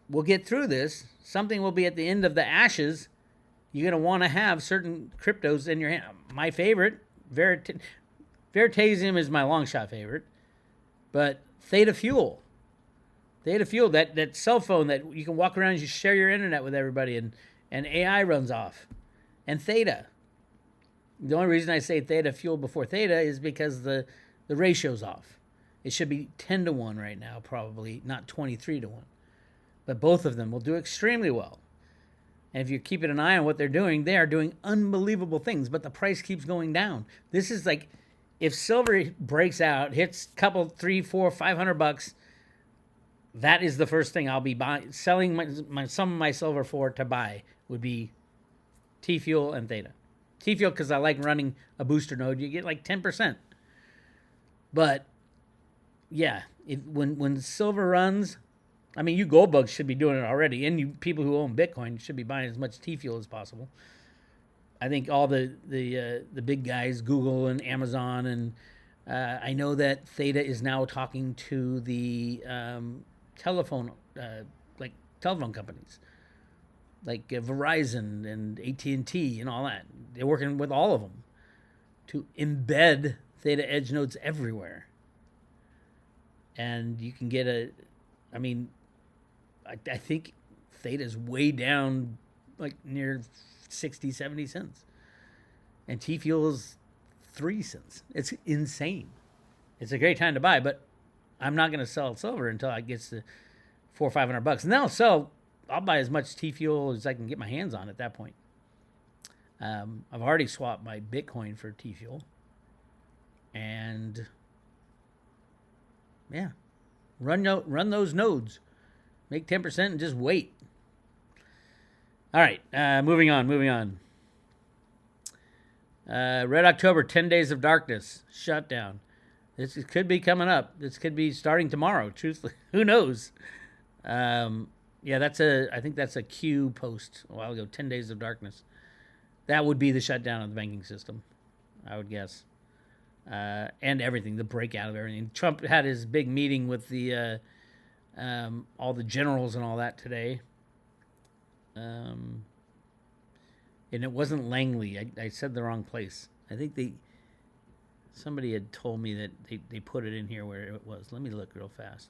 S2: we'll get through this. Something will be at the end of the ashes. You're going to want to have certain cryptos in your hand. My favorite, Veritasium is my long shot favorite, but Theta Fuel, that cell phone that you can walk around and you share your internet with everybody, and AI runs off. And Theta. The only reason I say Theta Fuel before Theta is because the ratio's off. It should be 10 to 1 right now, probably, not 23 to 1. But both of them will do extremely well. And if you're keeping an eye on what they're doing, they are doing unbelievable things, but the price keeps going down. This is like, if silver breaks out, hits a couple, $300, $400, $500, that is the first thing I'll be buying, selling some of my silver for to buy would be T-Fuel and Theta. T-Fuel because I like running a booster node. You get like 10%. But yeah, when silver runs, I mean, you gold bugs should be doing it already, and you people who own Bitcoin should be buying as much T-Fuel as possible. I think all the big guys, Google and Amazon, and I know that Theta is now talking to the telephone companies, like Verizon and AT&T and all that. They're working with all of them to embed Theta Edge nodes everywhere. And you can get I think Theta's way down, like near 60, 70 cents. And T-Fuel is 3 cents. It's insane. It's a great time to buy, but I'm not going to sell silver until it gets to $400 or $500. And then I'll buy as much T-Fuel as I can get my hands on at that point. I've already swapped my Bitcoin for T-Fuel. And yeah, run those nodes. Make 10% and just wait. All right, moving on. Red October, 10 Days of Darkness, shutdown. This could be coming up. This could be starting tomorrow, truthfully. Who knows? Yeah, I think that's a Q post a while ago, 10 Days of Darkness. That would be the shutdown of the banking system, I would guess. And everything, the breakout of everything. Trump had his big meeting with the all the generals and all that today. And it wasn't Langley. I said the wrong place. I think somebody had told me that they put it in here where it was. Let me look real fast.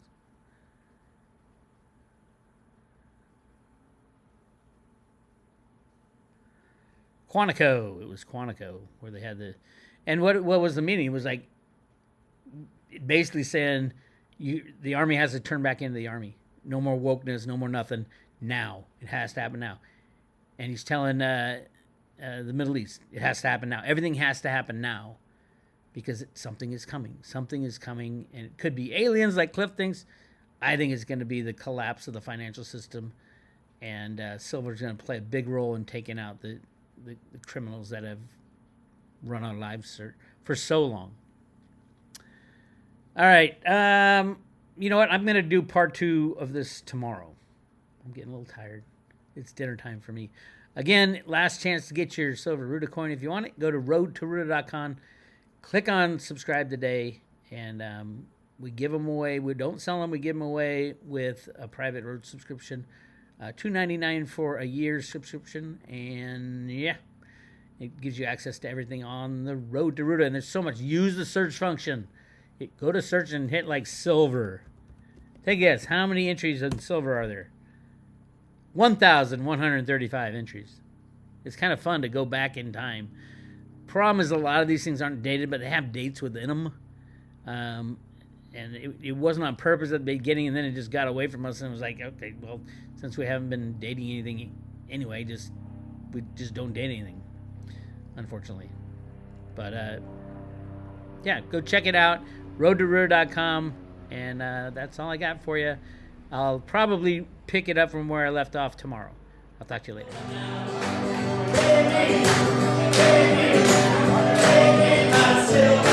S2: Quantico. It was Quantico where they had the... And what was the meaning? It was like basically saying the Army has to turn back into the Army. No more wokeness, no more nothing. Now. It has to happen now. And he's telling the Middle East, it has to happen now. Everything has to happen now because something is coming. Something is coming, and it could be aliens like Cliff thinks. I think it's going to be the collapse of the financial system, and silver's going to play a big role in taking out the criminals that have run our lives for so long. All right. You know what? I'm going to do part 2 of this tomorrow. I'm getting a little tired. It's dinner time for me. Again, last chance to get your silver Ruda coin. If you want it, go to roadtoruda.com. Click on subscribe today, and we give them away. We don't sell them. We give them away with a private road subscription. $2.99 for a year's subscription, and yeah, it gives you access to everything on the road to Ruda. And there's so much. Use the search function. Go to search and hit like silver. Take a guess. How many entries in silver are there? 1,135 entries. It's kind of fun to go back in time. Problem is a lot of these things aren't dated, but they have dates within them. And it wasn't on purpose at the beginning, and then it just got away from us, and it was like, okay, well, since we haven't been dating anything anyway, we just don't date anything. unfortunately. But yeah, go check it out, roadtoruda.com, and that's all I got for you. I'll probably pick it up from where I left off tomorrow. I'll talk to you later.
S1: Baby, my silver